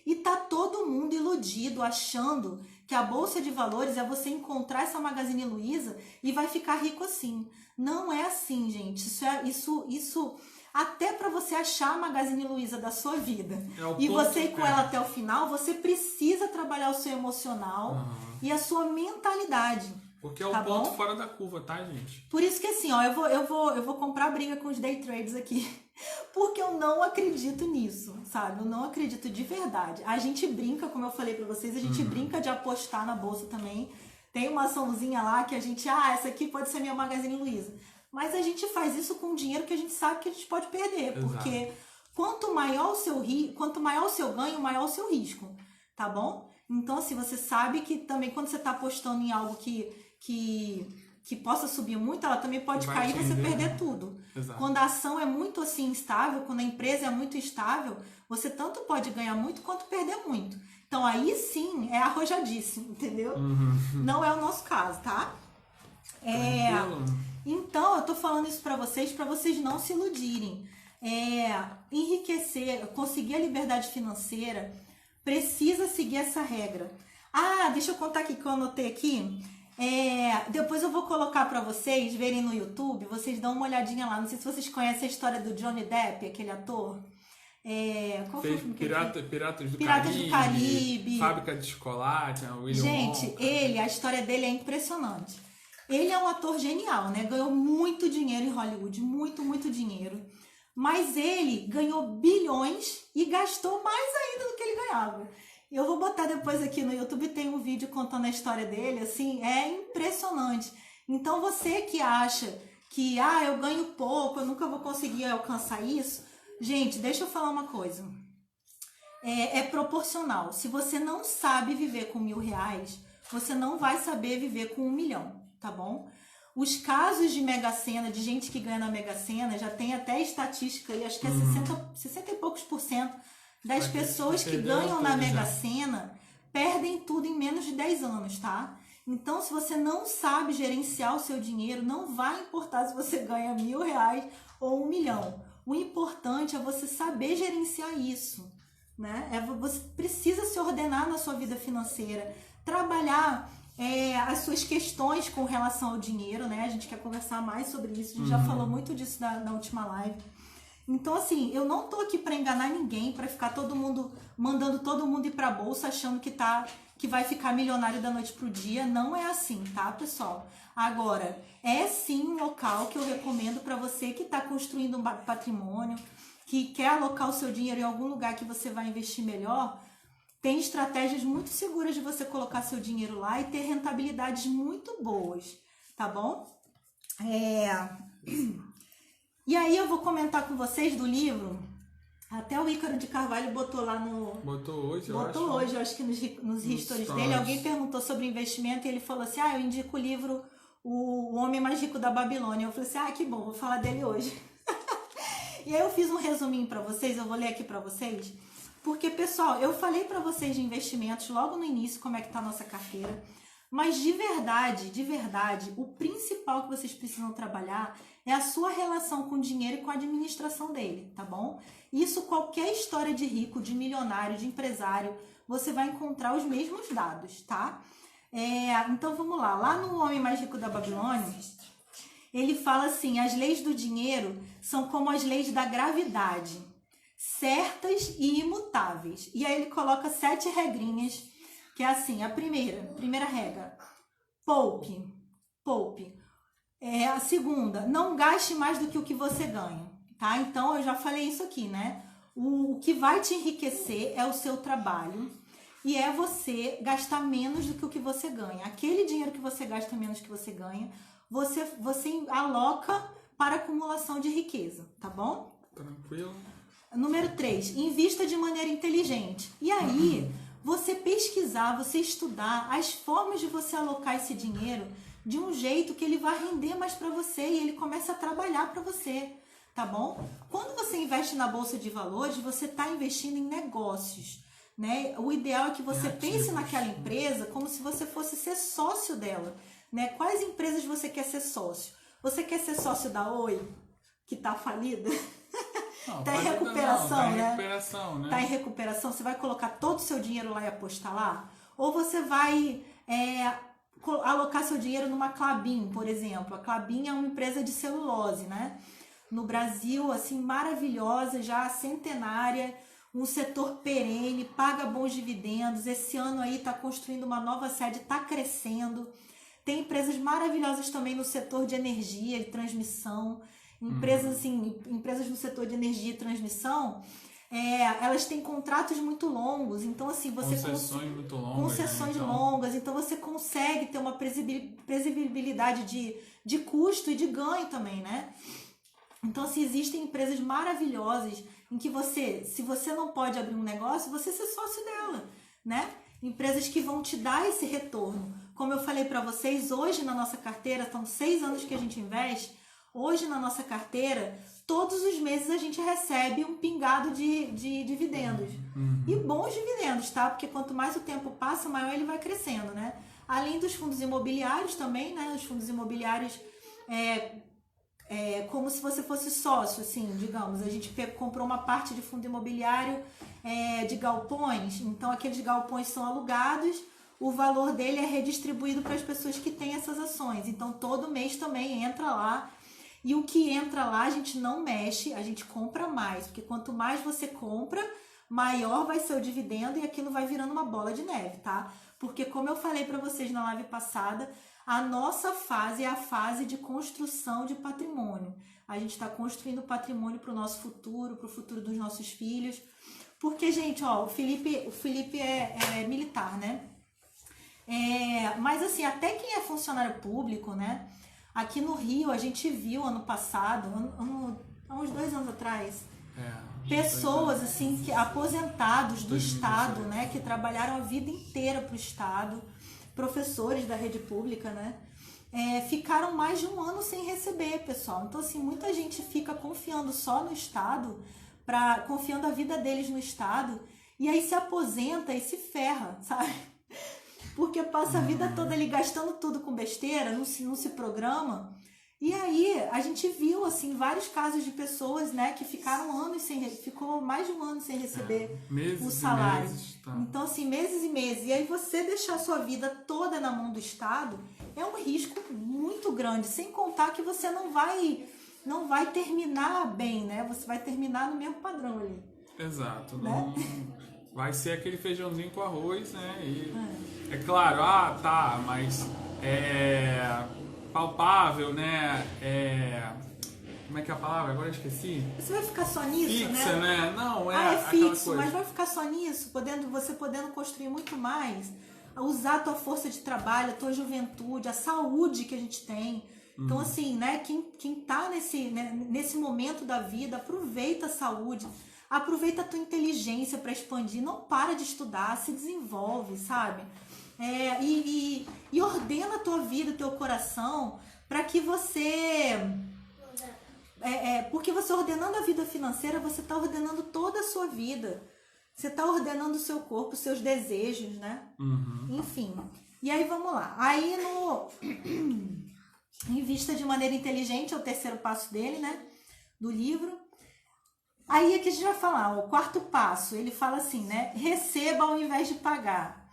E tá todo mundo iludido, achando que a bolsa de valores é você encontrar essa Magazine Luiza e vai ficar rico assim. Não é assim, gente. Isso até para você achar a Magazine Luiza da sua vida e você ir com ela até o final, você precisa trabalhar o seu emocional e a sua mentalidade. Porque é o ponto fora da curva, tá, gente? Por isso que assim, ó, eu vou comprar briga com os day traders aqui. Porque eu não acredito nisso, sabe? Eu não acredito de verdade. A gente brinca, como eu falei pra vocês, a gente brinca de apostar na bolsa também. Tem uma açãozinha lá que a gente, essa aqui pode ser minha Magazine Luiza. Mas a gente faz isso com dinheiro que a gente sabe que a gente pode perder. Exato. Porque quanto maior o seu ganho, maior o seu risco, tá bom? Então, assim, você sabe que também quando você tá apostando em algo que possa subir muito, ela também pode cair e você perder tudo. Exato. Quando a ação é muito assim instável, quando a empresa é muito instável, você tanto pode ganhar muito quanto perder muito. Então aí sim é arrojadíssimo, entendeu? Não é o nosso caso, tá? Então, eu tô falando isso para vocês não se iludirem. Enriquecer, conseguir a liberdade financeira, precisa seguir essa regra. Ah, deixa eu contar aqui que eu anotei aqui. Depois eu vou colocar para vocês verem no YouTube, vocês dão uma olhadinha lá. Não sei se vocês conhecem a história do Johnny Depp, aquele ator. Qual Fez foi o Piratas do Caribe, Fábrica de Chocolate, William Gente, Wonka. a história dele é impressionante. Ele é um ator genial, né? Ganhou muito dinheiro em Hollywood, muito, muito dinheiro. Mas ele ganhou bilhões e gastou mais ainda do que ele ganhava. Eu vou botar depois aqui no YouTube, tem um vídeo contando a história dele, assim, é impressionante. Então você que acha que, eu ganho pouco, eu nunca vou conseguir alcançar isso, gente, deixa eu falar uma coisa. É proporcional. Se você não sabe viver com R$1.000, você não vai saber viver com 1 milhão, tá bom? Os casos de Mega Sena, de gente que ganha na Mega Sena, já tem até estatística aí, acho que é 60 e poucos % das pessoas que ganham na Mega Sena perdem tudo em menos de 10 anos, tá? Então, se você não sabe gerenciar o seu dinheiro, não vai importar se você ganha R$1.000 ou 1 milhão. O importante é você saber gerenciar isso, né? Você precisa se ordenar na sua vida financeira, trabalhar as suas questões com relação ao dinheiro, né? A gente quer conversar mais sobre isso, a gente já falou muito disso na última live. Então, assim, eu não tô aqui para enganar ninguém, para ficar mandando todo mundo ir para a bolsa achando que vai ficar milionário da noite pro dia. Não é assim, tá, pessoal? Agora, é sim um local que eu recomendo para você que está construindo um patrimônio, que quer alocar o seu dinheiro em algum lugar que você vai investir melhor. Tem estratégias muito seguras de você colocar seu dinheiro lá e ter rentabilidades muito boas, tá bom? E aí eu vou comentar com vocês do livro. Até o Ícaro de Carvalho botou lá no... Botou hoje, eu acho que nos stories dele. Alguém perguntou sobre investimento e ele falou assim, eu indico o livro O Homem Mais Rico da Babilônia. Eu falei assim, que bom, vou falar dele hoje. E aí eu fiz um resuminho para vocês, eu vou ler aqui para vocês. Porque, pessoal, eu falei para vocês de investimentos logo no início, como é que tá a nossa carteira. Mas de verdade, o principal que vocês precisam trabalhar é a sua relação com o dinheiro e com a administração dele, tá bom? Isso, qualquer história de rico, de milionário, de empresário, você vai encontrar os mesmos dados, tá? Então vamos lá. Lá no Homem Mais Rico da Babilônia, ele fala assim, as leis do dinheiro são como as leis da gravidade, certas e imutáveis. E aí ele coloca 7 regrinhas, que é assim, a primeira regra, poupe. A segunda, não gaste mais do que o que você ganha, tá? Então, eu já falei isso aqui, né? O que vai te enriquecer é o seu trabalho e é você gastar menos do que o que você ganha. Aquele dinheiro que você gasta menos que você ganha, você aloca para acumulação de riqueza, tá bom? Tranquilo. Número 3, invista de maneira inteligente. E aí, você pesquisar, você estudar as formas de você alocar esse dinheiro de um jeito que ele vai render mais para você e ele começa a trabalhar para você, tá bom? Quando você investe na Bolsa de Valores, você está investindo em negócios, né? O ideal é que você pense naquela empresa como se você fosse ser sócio dela, né? Quais empresas você quer ser sócio? Você quer ser sócio da Oi, que está falida? Tá em recuperação, né? Tá em recuperação. Você vai colocar todo o seu dinheiro lá e apostar lá? Ou você vai alocar seu dinheiro numa Klabin, por exemplo. A Klabin é uma empresa de celulose, né? No Brasil, assim, maravilhosa, já centenária, um setor perene, paga bons dividendos. Esse ano aí tá construindo uma nova sede, tá crescendo. Tem empresas maravilhosas também no setor de energia, de transmissão. Empresas no setor de energia e transmissão, elas têm contratos muito longos, então assim, concessões muito longas. Concessões longas, então você consegue ter uma previsibilidade de custo e de ganho também, né? Então, assim, existem empresas maravilhosas em que se você não pode abrir um negócio, você ser sócio dela, né? Empresas que vão te dar esse retorno. Como eu falei para vocês, hoje na nossa carteira, estão 6 anos que a gente investe. Hoje, na nossa carteira, todos os meses a gente recebe um pingado de dividendos. E bons dividendos, tá? Porque quanto mais o tempo passa, maior ele vai crescendo, né? Além dos fundos imobiliários também, né? Os fundos imobiliários como se você fosse sócio, assim, digamos. A gente comprou uma parte de fundo imobiliário de galpões, então aqueles galpões são alugados, o valor dele é redistribuído para as pessoas que têm essas ações. Então todo mês também entra lá, e o que entra lá a gente não mexe, a gente compra mais, porque quanto mais você compra, maior vai ser o dividendo e aquilo vai virando uma bola de neve, tá? Porque como eu falei para vocês na live passada, a nossa fase é a fase de construção de patrimônio. A gente está construindo patrimônio para o nosso futuro, para o futuro dos nossos filhos. Porque, gente, ó, o Felipe é militar, né? Mas assim, até quem é funcionário público, né? Aqui no Rio, a gente viu ano passado, há uns 2 anos atrás, pessoas assim, aposentados do Estado, né? Que trabalharam a vida inteira para o Estado, professores da rede pública, né? Ficaram mais de 1 ano sem receber, pessoal. Então, assim, muita gente fica confiando só no Estado, confiando a vida deles no Estado, e aí se aposenta e se ferra, sabe? Porque passa a vida toda ali gastando tudo com besteira, não se programa. E aí a gente viu assim vários casos de pessoas, né, que ficaram ficou mais de 1 ano sem receber o salário. Tá. Então assim, meses e meses. E aí você deixar a sua vida toda na mão do Estado é um risco muito grande, sem contar que você não vai terminar bem, né? Você vai terminar no mesmo padrão ali. Exato. Né? Não vai ser aquele feijãozinho com arroz, né? E é claro, tá, mas palpável, né? Como é que é a palavra? Agora eu esqueci. Você vai ficar só nisso, fixa, né? Não, é fixo, coisa. mas vai ficar só nisso, você podendo construir muito mais, usar a tua força de trabalho, a tua juventude, a saúde que a gente tem. Então, assim, né? Quem tá nesse momento da vida, aproveita a saúde, aproveita a tua inteligência para expandir, não para de estudar, se desenvolve, sabe? E ordena a tua vida, o teu coração, para que você... porque você ordenando a vida financeira, você está ordenando toda a sua vida. Você está ordenando o seu corpo, os seus desejos, né? Enfim. E aí, vamos lá. Aí, Invista de maneira inteligente é o 3º passo dele, né? Do livro. Aí aqui a gente vai falar, o 4º passo, ele fala assim, né? Receba ao invés de pagar.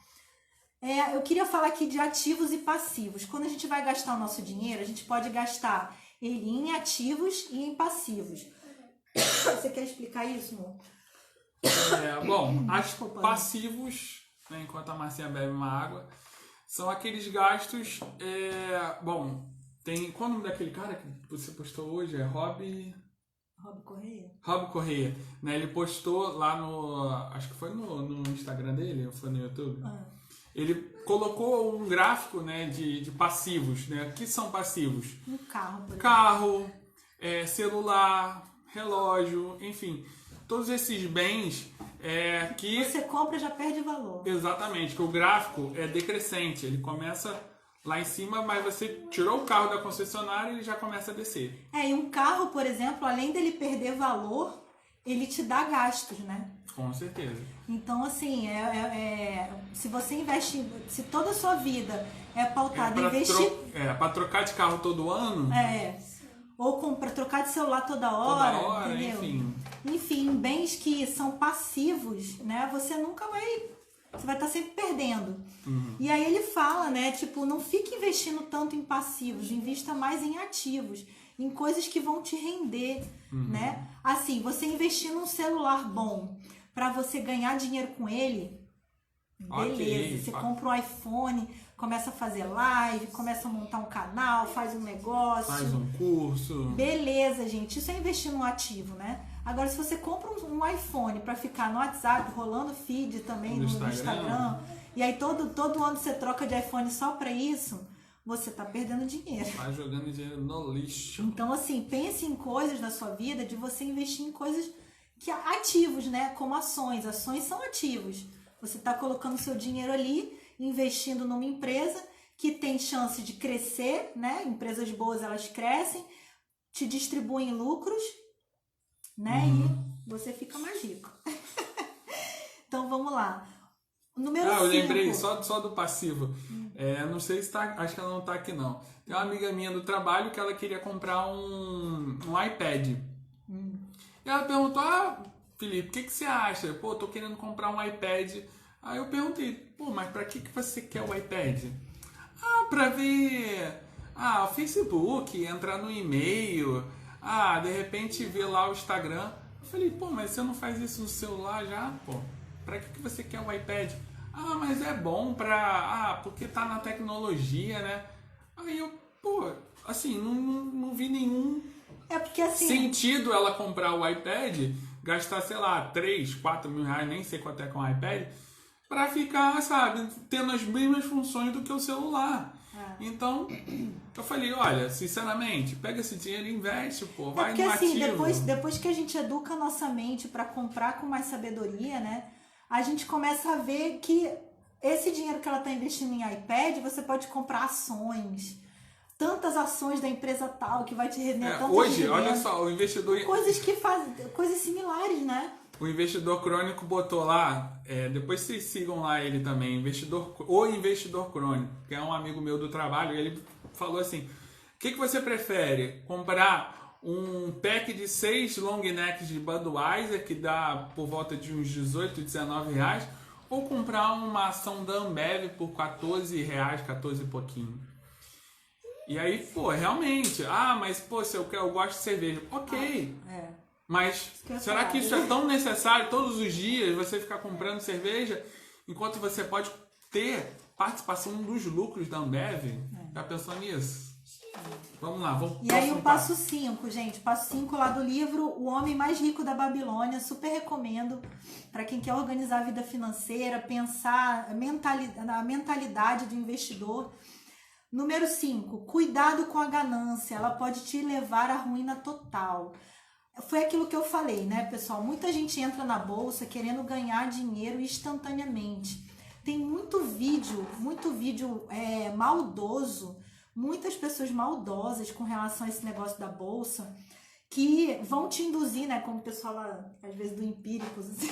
Eu queria falar aqui de ativos e passivos. Quando a gente vai gastar o nosso dinheiro, a gente pode gastar ele em ativos e em passivos. Você quer explicar isso, amor? Bom, passivos, né, enquanto a Marcinha bebe uma água, são aqueles gastos... Qual o nome daquele cara que você postou hoje? Rob Correia, né? Ele postou lá acho que foi no Instagram dele, ou foi no YouTube. Ele colocou um gráfico, né, de passivos, né? O que são passivos? Um carro, por exemplo. Carro, celular, relógio, enfim, todos esses bens que... Você compra e já perde valor. Exatamente, que o gráfico é decrescente, ele começa lá em cima, mas você tirou o carro da concessionária e ele já começa a descer. E um carro, por exemplo, além dele perder valor, ele te dá gastos, né? Com certeza. Então, assim, se você investe, se toda a sua vida é pautada em investir... para trocar de carro todo ano... Ou para trocar de celular toda hora, entendeu? Enfim, bens que são passivos, né? Você vai estar sempre perdendo. E aí ele fala, né? Tipo, não fique investindo tanto em passivos, invista mais em ativos, em coisas que vão te render, né? Assim, você investir num celular bom para você ganhar dinheiro com ele, beleza. Você compra um iPhone, começa a fazer live, começa a montar um canal, faz um negócio. Faz um curso. Beleza, gente. Isso é investir num ativo, né? Agora, se você compra um iPhone para ficar no WhatsApp, rolando feed também no Instagram, e aí todo ano você troca de iPhone só para isso, você tá perdendo dinheiro. Vai jogando dinheiro no lixo. Então, assim, pense em coisas da sua vida de você investir em coisas ativos, né? Como ações. Ações são ativos. Você tá colocando seu dinheiro ali, investindo numa empresa que tem chance de crescer, né? Empresas boas, elas crescem, te distribuem lucros, né? E você fica mais rico. Então, vamos lá. Número eu 5. lembrei, só do passivo. Não sei se tá, acho que ela não tá aqui não. Tem uma amiga minha do trabalho que ela queria comprar um iPad. E ela perguntou, Felipe, o que você acha? Pô, tô querendo comprar um iPad. Aí eu perguntei, pô, mas pra que você quer o iPad? Pra ver o Facebook, entrar no e-mail, de repente ver lá o Instagram. Eu falei, pô, mas você não faz isso no celular já? Pô, pra que você quer o iPad? Mas é bom porque tá na tecnologia, né? Aí eu, pô, assim, não vi nenhum porque assim, sentido ela comprar o iPad, gastar, sei lá, 3, 4 mil reais, nem sei quanto é com o iPad, pra ficar, sabe, tendo as mesmas funções do que o celular. Então, eu falei, olha, sinceramente, pega esse dinheiro e investe, pô, vai no assim, ativo. depois que a gente educa a nossa mente para comprar com mais sabedoria, né, a gente começa a ver que esse dinheiro que ela está investindo em iPad, você pode comprar ações, tantas ações da empresa tal que vai te render tanto hoje, dinheiro. olha só, o investidor... Coisas similares, né? O investidor crônico botou lá, depois vocês sigam lá ele também, o investidor crônico, que é um amigo meu do trabalho, ele falou assim, o que você prefere? Comprar um pack de 6 long necks de Budweiser, que dá por volta de uns 18, 19 reais, ou comprar uma ação da Ambev por 14 reais, 14 e pouquinho? E aí, pô, realmente, mas pô, se eu gosto de cerveja, ok. Mas será que isso é tão necessário todos os dias você ficar comprando cerveja enquanto você pode ter participação dos lucros da Ambev? Já pensou nisso? Vamos lá, vamos. E aí o passo 5, gente, passo 5 lá do livro O Homem Mais Rico da Babilônia, super recomendo para quem quer organizar a vida financeira, pensar a mentalidade do investidor. Número 5, cuidado com a ganância, ela pode te levar à ruína total. Foi aquilo que eu falei, né, pessoal? Muita gente entra na bolsa querendo ganhar dinheiro instantaneamente. Tem muito vídeo maldoso, muitas pessoas maldosas com relação a esse negócio da bolsa, que vão te induzir, né, como o pessoal às vezes do Empíricos, assim,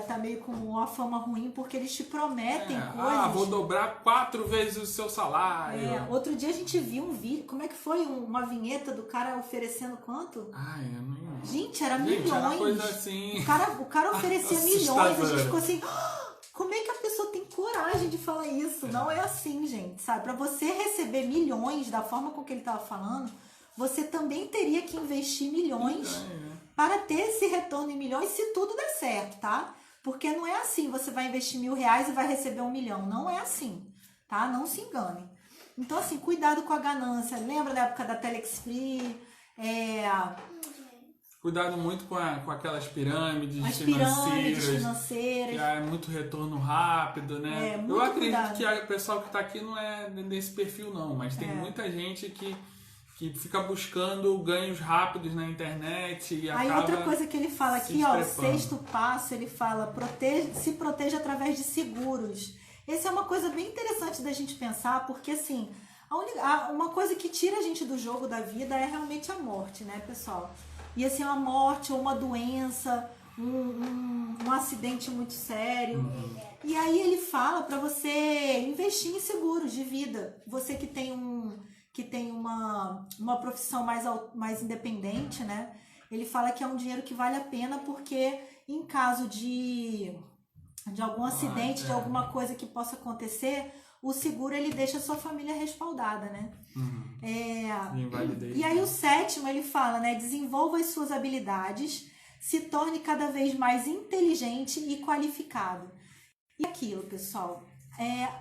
tá meio com uma fama ruim, porque eles te prometem coisas. Vou dobrar 4 vezes o seu salário. Outro dia a gente viu um vídeo, como é que foi? Uma vinheta do cara oferecendo quanto? Eu não... Gente, era milhões. Era coisa assim... O cara oferecia milhões, a gente ficou assim... Como é que a pessoa tem coragem de falar isso? Não é assim, gente, sabe? Para você receber milhões da forma com que ele estava falando, você também teria que investir milhões para ter esse retorno em milhões, se tudo der certo, tá? Porque não é assim, você vai investir R$1.000 e vai receber 1 milhão. Não é assim, tá? Não se engane. Então, assim, cuidado com a ganância. Lembra da época da Telex Free? Cuidado muito com aquelas pirâmides financeiras. Que é muito retorno rápido, né? Eu acredito cuidado. que o pessoal que está aqui não é nesse perfil, não. Mas tem muita gente que fica buscando ganhos rápidos na internet e Aí acaba outra coisa que ele fala aqui, o 6º passo, ele fala, se proteja através de seguros. Essa é uma coisa bem interessante da gente pensar, porque assim, uma coisa que tira a gente do jogo da vida é realmente a morte, né, pessoal? E assim, uma morte ou uma doença, um acidente muito sério. E aí ele fala para você investir em seguros de vida. Você que tem uma profissão mais independente, né? Ele fala que é um dinheiro que vale a pena porque em caso de algum acidente, de alguma coisa que possa acontecer, o seguro ele deixa a sua família respaldada, né? E aí o 7º ele fala, né? Desenvolva as suas habilidades, se torne cada vez mais inteligente e qualificado. E aquilo, pessoal,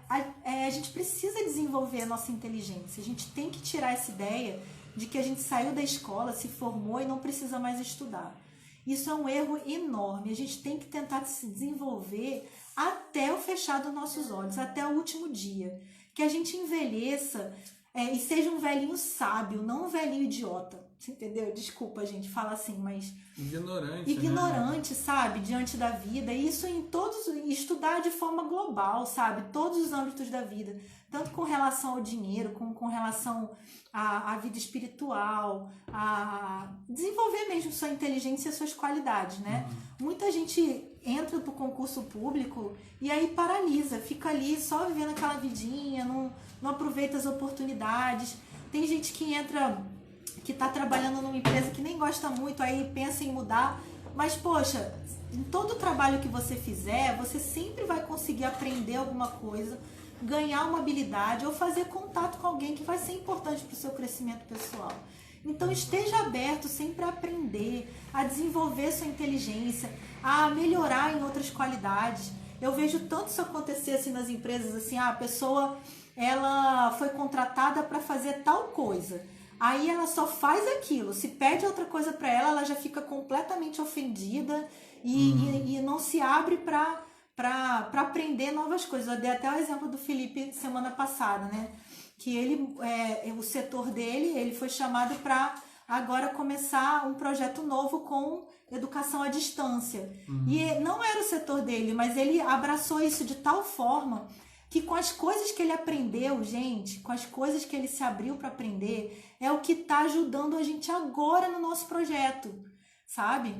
a gente precisa desenvolver a nossa inteligência. A gente tem que tirar essa ideia de que a gente saiu da escola, se formou e não precisa mais estudar. Isso é um erro enorme. A gente tem que tentar se desenvolver até o fechar dos nossos olhos, até o último dia. Que a gente envelheça e seja um velhinho sábio, não um velhinho idiota. Você entendeu? Desculpa, gente, fala assim, mas... Ignorante, né? Sabe? Diante da vida. E isso estudar de forma global, sabe? Todos os âmbitos da vida. Tanto com relação ao dinheiro, com relação à vida espiritual, desenvolver mesmo sua inteligência e suas qualidades, né? Muita gente entra pro concurso público e aí paralisa, fica ali só vivendo aquela vidinha, não aproveita as oportunidades. Tem gente que entra, que tá trabalhando numa empresa que nem gosta muito, aí pensa em mudar, mas poxa, em todo trabalho que você fizer, você sempre vai conseguir aprender alguma coisa, ganhar uma habilidade ou fazer contato com alguém que vai ser importante para o seu crescimento pessoal. Então esteja aberto sempre a aprender, a desenvolver sua inteligência, a melhorar em outras qualidades. Eu vejo tanto isso acontecer assim nas empresas, assim, a pessoa ela foi contratada para fazer tal coisa. Aí ela só faz aquilo, se pede outra coisa para ela, ela já fica completamente ofendida e não se abre para aprender novas coisas. Eu dei até o exemplo do Felipe semana passada, né? Que ele, o setor dele, ele foi chamado para agora começar um projeto novo com educação à distância. E não era o setor dele, mas ele abraçou isso de tal forma que com as coisas que ele aprendeu, gente, com as coisas que ele se abriu para aprender, é o que está ajudando a gente agora no nosso projeto, sabe?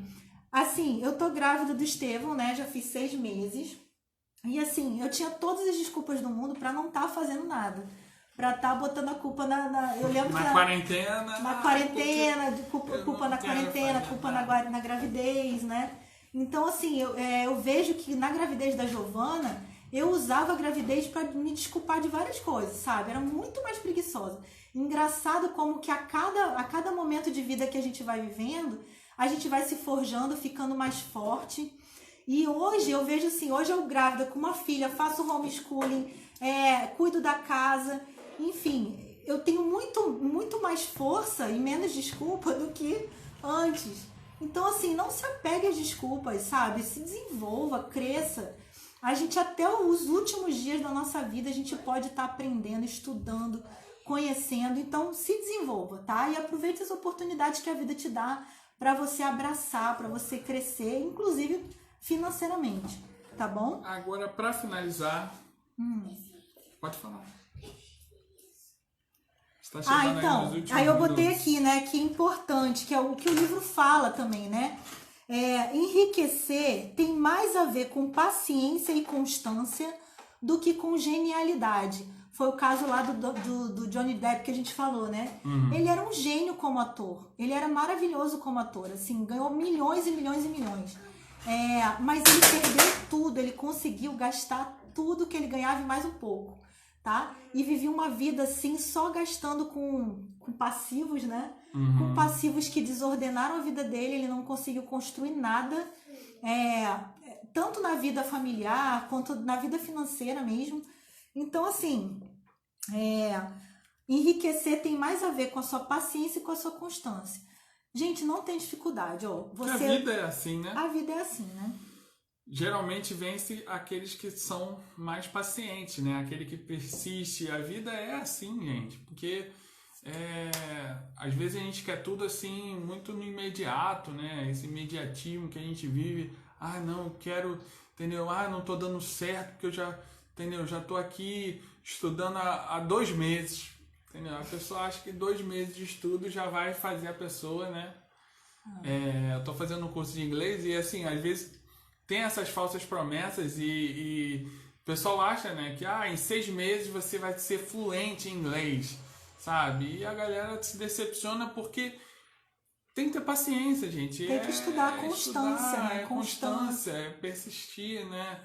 Assim, eu tô grávida do Estevão, né? Já fiz 6 meses. E assim, eu tinha todas as desculpas do mundo para não estar fazendo nada. Pra estar botando a culpa eu lembro na que quarentena. Na quarentena, culpa na quarentena, culpa na gravidez, né? Então, assim, eu vejo que na gravidez da Giovana, eu usava a gravidez para me desculpar de várias coisas, sabe? Era muito mais preguiçosa. Engraçado como que a cada momento de vida que a gente vai vivendo, a gente vai se forjando, ficando mais forte. E hoje eu vejo assim, hoje eu grávida com uma filha, faço homeschooling, cuido da casa, enfim, eu tenho muito mais força e menos desculpa do que antes. Então, assim, não se apegue às desculpas, sabe? Se desenvolva, cresça. A gente até os últimos dias da nossa vida, a gente pode estar aprendendo, estudando, conhecendo. Então, se desenvolva, tá? E aproveite as oportunidades que a vida te dá para você abraçar, para você crescer, inclusive financeiramente, tá bom? Agora, para finalizar, pode falar. Está chegando então, aí nos últimos aí eu botei minutos. aqui, né, que é importante, que é o que o livro fala também, né? Enriquecer tem mais a ver com paciência e constância do que com genialidade. Foi o caso lá do Johnny Depp que a gente falou, né? Ele era um gênio como ator. Ele era maravilhoso como ator, assim, ganhou milhões e milhões e milhões. Mas ele perdeu tudo, ele conseguiu gastar tudo que ele ganhava e mais um pouco, tá? E vivia uma vida assim, só gastando com passivos, né? Com passivos que desordenaram a vida dele, ele não conseguiu construir nada, tanto na vida familiar, quanto na vida financeira mesmo. Então, assim, enriquecer tem mais a ver com a sua paciência e com a sua constância. Gente, não tem dificuldade, ó. A vida é assim, né? A vida é assim, né? Geralmente vence aqueles que são mais pacientes, né? Aquele que persiste. A vida é assim, gente. Porque às vezes a gente quer tudo assim, muito no imediato, né? Esse imediatismo que a gente vive. Ah, não, quero, entendeu? Ah, não tô dando certo porque eu já tô aqui estudando há 2 meses. Entendeu? A pessoa acha que 2 meses de estudo já vai fazer a pessoa, né? Eu tô fazendo um curso de inglês e assim, às vezes tem essas falsas promessas e o pessoal acha, né, que em 6 meses você vai ser fluente em inglês, sabe? E a galera se decepciona porque tem que ter paciência, gente. Tem que estudar, constância, né? Constância, persistir, né?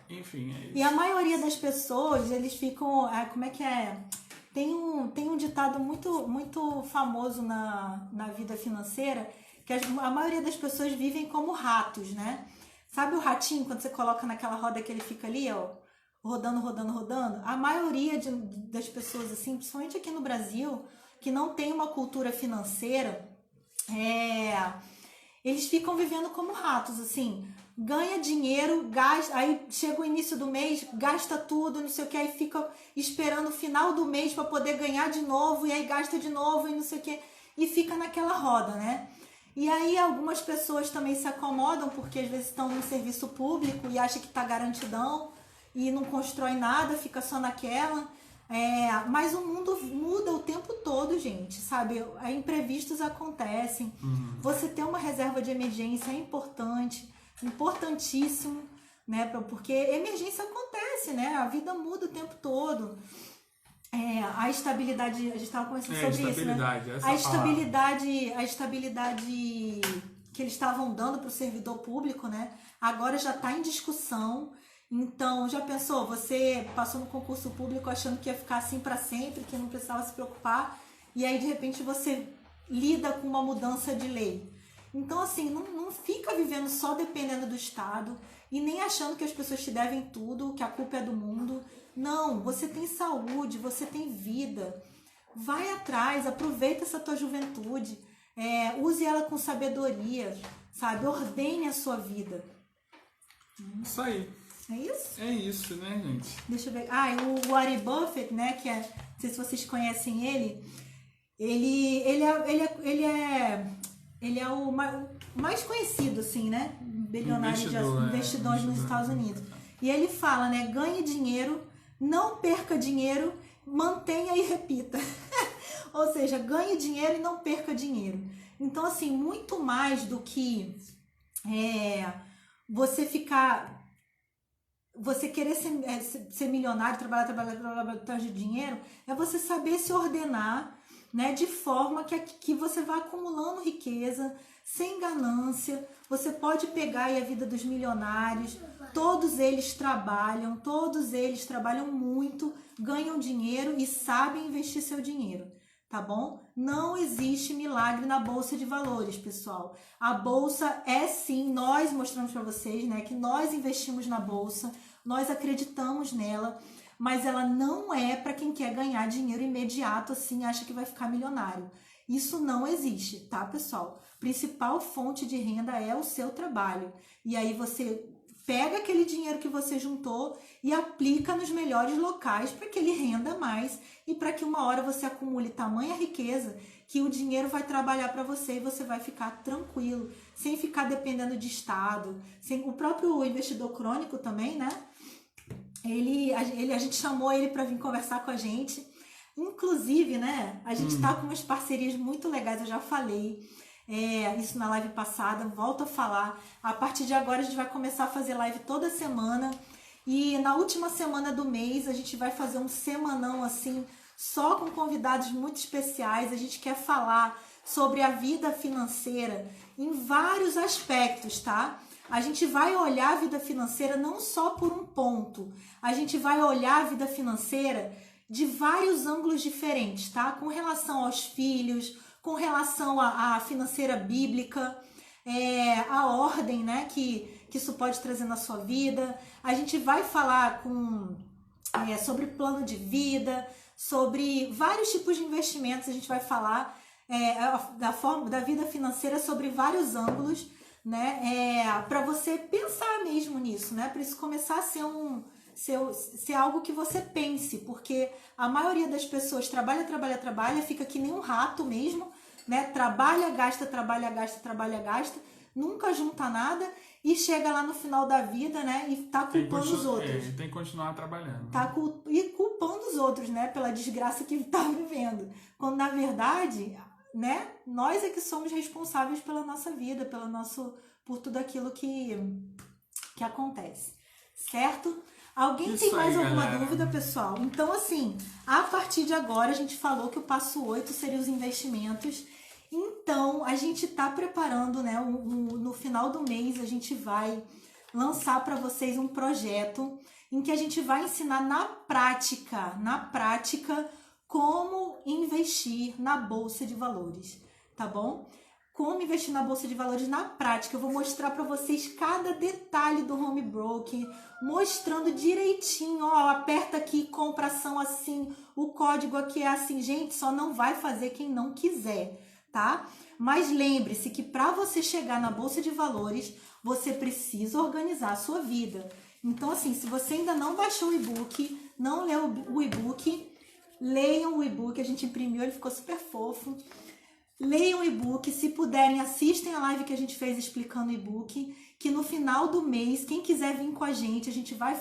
Enfim, é isso. E a maioria das pessoas, eles ficam... como é que é? Tem um ditado muito, muito famoso na vida financeira, que a maioria das pessoas vivem como ratos, né? Sabe o ratinho, quando você coloca naquela roda que ele fica ali, ó, rodando, rodando, rodando? A maioria das pessoas, assim, principalmente aqui no Brasil, que não tem uma cultura financeira, eles ficam vivendo como ratos, assim, ganha dinheiro, gasta, aí chega o início do mês, gasta tudo, não sei o que, aí fica esperando o final do mês para poder ganhar de novo, e aí gasta de novo, e não sei o que, e fica naquela roda, né? E aí algumas pessoas também se acomodam, porque às vezes estão no serviço público e acham que está garantidão, e não constrói nada, fica só naquela. Mas o mundo muda o tempo todo, gente, sabe? Imprevistos acontecem. Você ter uma reserva de emergência é importante, importantíssimo, né? Porque emergência acontece, né? A vida muda o tempo todo. A estabilidade, a gente estava conversando sobre isso, né? A estabilidade que eles estavam dando para o servidor público, né? Agora já está em discussão. Então, já pensou? Você passou no concurso público achando que ia ficar assim para sempre, que não precisava se preocupar, e aí de repente você lida com uma mudança de lei. Então, assim, não fica vivendo só dependendo do Estado e nem achando que as pessoas te devem tudo, que a culpa é do mundo. Não, você tem saúde, você tem vida. Vai atrás, aproveita essa tua juventude, use ela com sabedoria, sabe? Ordene a sua vida. Isso aí. É isso? É isso, né, gente? Deixa eu ver. O Warren Buffett, né, que não sei se vocês conhecem ele é o mais conhecido, assim, né? Bilionário investidor nos Estados Unidos. E ele fala, né? Ganhe dinheiro, não perca dinheiro, mantenha e repita. Ou seja, ganhe dinheiro e não perca dinheiro. Então, assim, muito mais do que você querer ser milionário, trabalhar atrás de dinheiro, é você saber se ordenar, né, de forma que você vá acumulando riqueza, sem ganância. Você pode pegar aí a vida dos milionários, todos eles trabalham muito, ganham dinheiro e sabem investir seu dinheiro, tá bom? Não existe milagre na Bolsa de Valores, pessoal. A Bolsa sim, nós mostramos para vocês, né, que nós investimos na Bolsa, nós acreditamos nela, mas ela não é para quem quer ganhar dinheiro imediato, assim, acha que vai ficar milionário. Isso não existe, tá, pessoal? Principal fonte de renda é o seu trabalho. E aí você pega aquele dinheiro que você juntou e aplica nos melhores locais para que ele renda mais e para que uma hora você acumule tamanha riqueza que o dinheiro vai trabalhar para você e você vai ficar tranquilo, sem ficar dependendo de Estado. O próprio investidor crônico também, né? A gente chamou ele para vir conversar com a gente. Inclusive, né? A gente tá com umas parcerias muito legais, eu já falei isso na live passada, volto a falar. A partir de agora a gente vai começar a fazer live toda semana. E na última semana do mês a gente vai fazer um semanão assim, só com convidados muito especiais. A gente quer falar sobre a vida financeira em vários aspectos, tá? A gente vai olhar a vida financeira não só por um ponto, a gente vai olhar a vida financeira de vários ângulos diferentes, tá? Com relação aos filhos, com relação à financeira bíblica, a ordem, né, que isso pode trazer na sua vida. A gente vai falar sobre plano de vida, sobre vários tipos de investimentos. A gente vai falar da vida financeira sobre vários ângulos, né, para você pensar mesmo nisso, né, para isso começar a ser algo que você pense, porque a maioria das pessoas trabalha, fica que nem um rato mesmo, né, trabalha, gasta, nunca junta nada e chega lá no final da vida, né, e tá culpando os outros. Tem que continuar trabalhando. E culpando os outros, né, pela desgraça que tá vivendo. Quando, na verdade, né, nós é que somos responsáveis pela nossa vida, por tudo aquilo que acontece, certo? Alguém tem mais alguma dúvida, pessoal? Então, assim, a partir de agora, a gente falou que o passo 8 seria os investimentos. Então, a gente está preparando, né? No final do mês, a gente vai lançar para vocês um projeto em que a gente vai ensinar na prática, como investir na Bolsa de Valores, tá bom? Como investir na Bolsa de Valores na prática. Eu vou mostrar para vocês cada detalhe do home broking, mostrando direitinho, ó, aperta aqui, compra ação assim, o código aqui é assim. Gente, só não vai fazer quem não quiser, tá? Mas lembre-se que para você chegar na Bolsa de Valores, você precisa organizar a sua vida. Então, assim, se você ainda não baixou o e-book, não leu o e-book, leiam o e-book, a gente imprimiu, ele ficou super fofo. Leiam o e-book, se puderem, assistem a live que a gente fez explicando o e-book, que no final do mês, quem quiser vir com a gente vai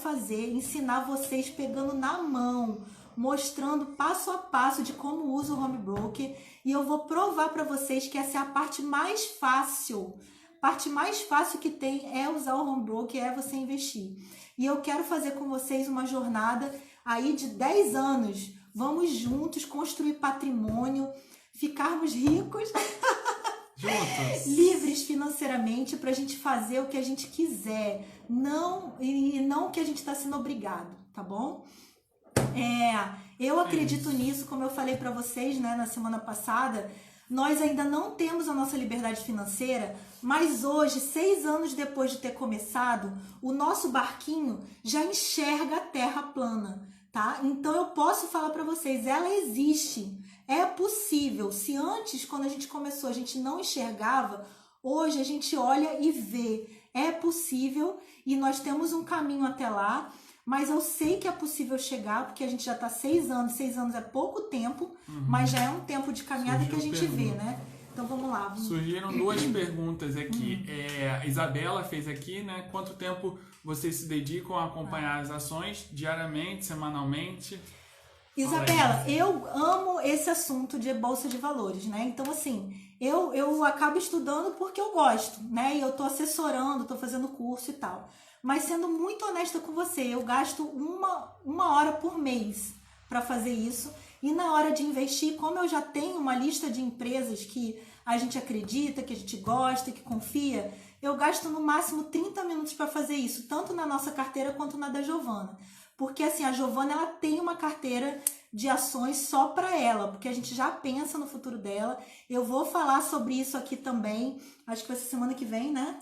ensinar vocês pegando na mão, mostrando passo a passo de como usa o home broker, e eu vou provar para vocês que essa é a parte mais fácil. A parte mais fácil que tem é usar o home broker, é você investir. E eu quero fazer com vocês uma jornada aí de 10 anos. Vamos juntos construir patrimônio, ficarmos ricos, juntos, livres financeiramente, para a gente fazer o que a gente quiser, não o que a gente está sendo obrigado, tá bom? Eu acredito nisso, como eu falei para vocês, né, na semana passada. Nós ainda não temos a nossa liberdade financeira, mas hoje, 6 anos depois de ter começado, o nosso barquinho já enxerga a terra plana, tá? Então eu posso falar para vocês, ela existe, é possível. Se antes, quando a gente começou, a gente não enxergava, hoje a gente olha e vê, é possível, e nós temos um caminho até lá. Mas eu sei que é possível chegar, porque a gente já está 6 anos. 6 anos é pouco tempo, mas já é um tempo de caminhada que a gente vê, né? Então vamos lá. Surgiram 2 perguntas aqui. A Isabela fez aqui, né? Quanto tempo vocês se dedicam a acompanhar as ações? Diariamente, semanalmente? Isabela, eu amo esse assunto de bolsa de valores, né? Então, assim, eu acabo estudando porque eu gosto, né? E eu tô assessorando, tô fazendo curso e tal. Mas sendo muito honesta com você, eu gasto uma hora por mês para fazer isso. E na hora de investir, como eu já tenho uma lista de empresas que a gente acredita, que a gente gosta, que confia, eu gasto no máximo 30 minutos para fazer isso, tanto na nossa carteira quanto na da Giovana. Porque assim, a Giovana, ela tem uma carteira de ações só para ela, porque a gente já pensa no futuro dela. Eu vou falar sobre isso aqui também, acho que vai ser semana que vem, né?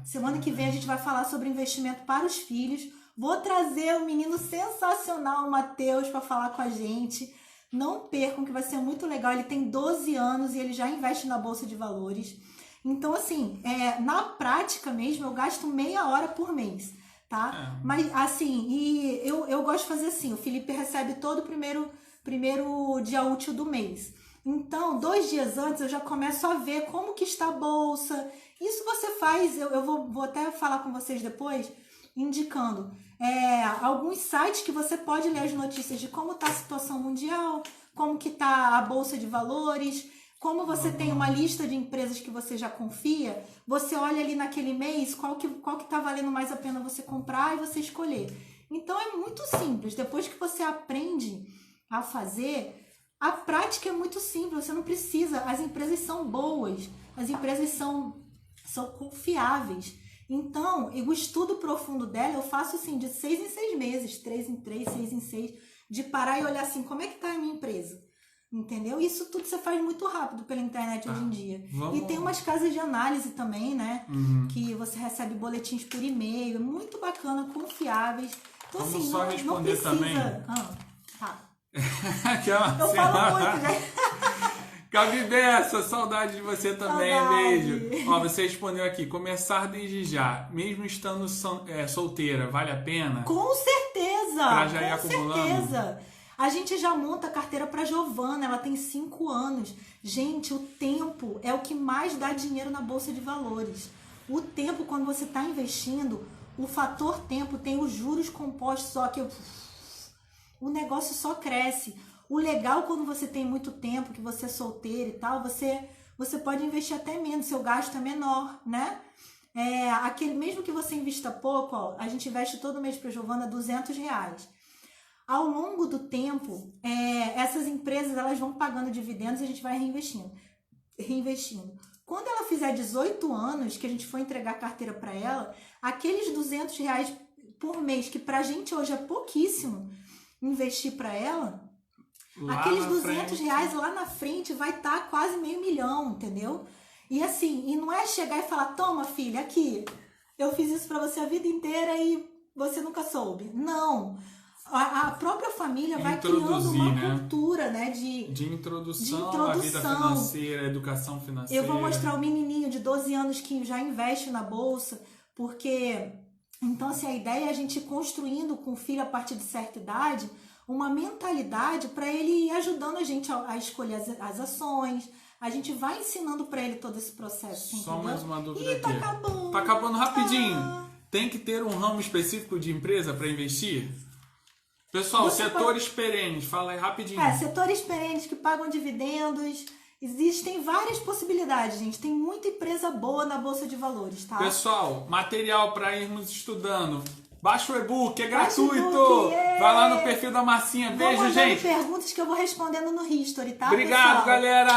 Semana que vem a gente vai falar sobre investimento para os filhos. Vou trazer um menino sensacional, o Matheus, para falar com a gente. Não percam, que vai ser muito legal. Ele tem 12 anos e ele já investe na Bolsa de Valores. Então, assim, na prática mesmo, eu gasto meia hora por mês. Tá? Mas assim, e eu gosto de fazer assim, o Felipe recebe todo o primeiro dia útil do mês. Então, 2 dias antes eu já começo a ver como que está a bolsa. Isso você faz, eu vou até falar com vocês depois, indicando alguns sites que você pode ler as notícias de como está a situação mundial, como que está a bolsa de valores. Como você tem uma lista de empresas que você já confia, você olha ali naquele mês qual que tá valendo mais a pena você comprar e você escolher. Então é muito simples. Depois que você aprende a fazer, a prática é muito simples. Você não precisa. As empresas são boas, as empresas são confiáveis. Então, o estudo profundo dela eu faço assim de 6 em 6 meses, 3 em 3, 6 em 6, de parar e olhar assim, como é que tá a minha empresa? Entendeu? Isso tudo você faz muito rápido pela internet hoje em dia. E tem umas casas de análise também, né? Que você recebe boletins por e-mail. É muito bacana, confiáveis. Então, vamos assim, só não responder precisa... também. Tá. Eu falo muito, né? Gabi Bessa, saudade de você também. Saudade. Beijo. Ó, você respondeu aqui, começar desde já, mesmo estando solteira, vale a pena? Com certeza! Pra já ir com acumulando? certeza! A gente já monta a carteira para Giovana, ela tem 5 anos. Gente, o tempo é o que mais dá dinheiro na Bolsa de Valores. O tempo, quando você está investindo, o fator tempo tem os juros compostos, só que o negócio só cresce. O legal, quando você tem muito tempo, que você é solteiro e tal, você pode investir até menos, seu gasto é menor, né? Mesmo que você invista pouco, ó, a gente investe todo mês para Giovana R$200. Ao longo do tempo, essas empresas elas vão pagando dividendos e a gente vai reinvestindo. Quando ela fizer 18 anos, que a gente for entregar a carteira para ela, aqueles R$200 por mês, que pra gente hoje é pouquíssimo investir para ela, aqueles R$200 lá na frente vai estar quase R$500 mil, entendeu? E assim, e não é chegar e falar, toma filha, aqui, eu fiz isso para você a vida inteira e você nunca soube. Não! A própria família vai criando uma cultura, né, de introdução à vida financeira, educação financeira. Eu vou mostrar o menininho de 12 anos que já investe na bolsa, porque, então assim, a ideia é a gente ir construindo com o filho a partir de certa idade uma mentalidade para ele ir ajudando a gente a escolher as ações. A gente vai ensinando para ele todo esse processo. Só entendeu? mais uma dúvida aqui. Tá acabando. Tá acabando rapidinho. Tem que ter um ramo específico de empresa para investir? Pessoal, Você setores perenes, fala aí rapidinho. Setores perenes que pagam dividendos. Existem várias possibilidades, gente. Tem muita empresa boa na Bolsa de Valores, tá? Pessoal, material para irmos estudando. Baixa o e-book, é Baixa o gratuito. e-book, Vai lá no perfil da Marcinha. Beijo, gente. Perguntas que eu vou respondendo no History, tá, Obrigado, pessoal? galera.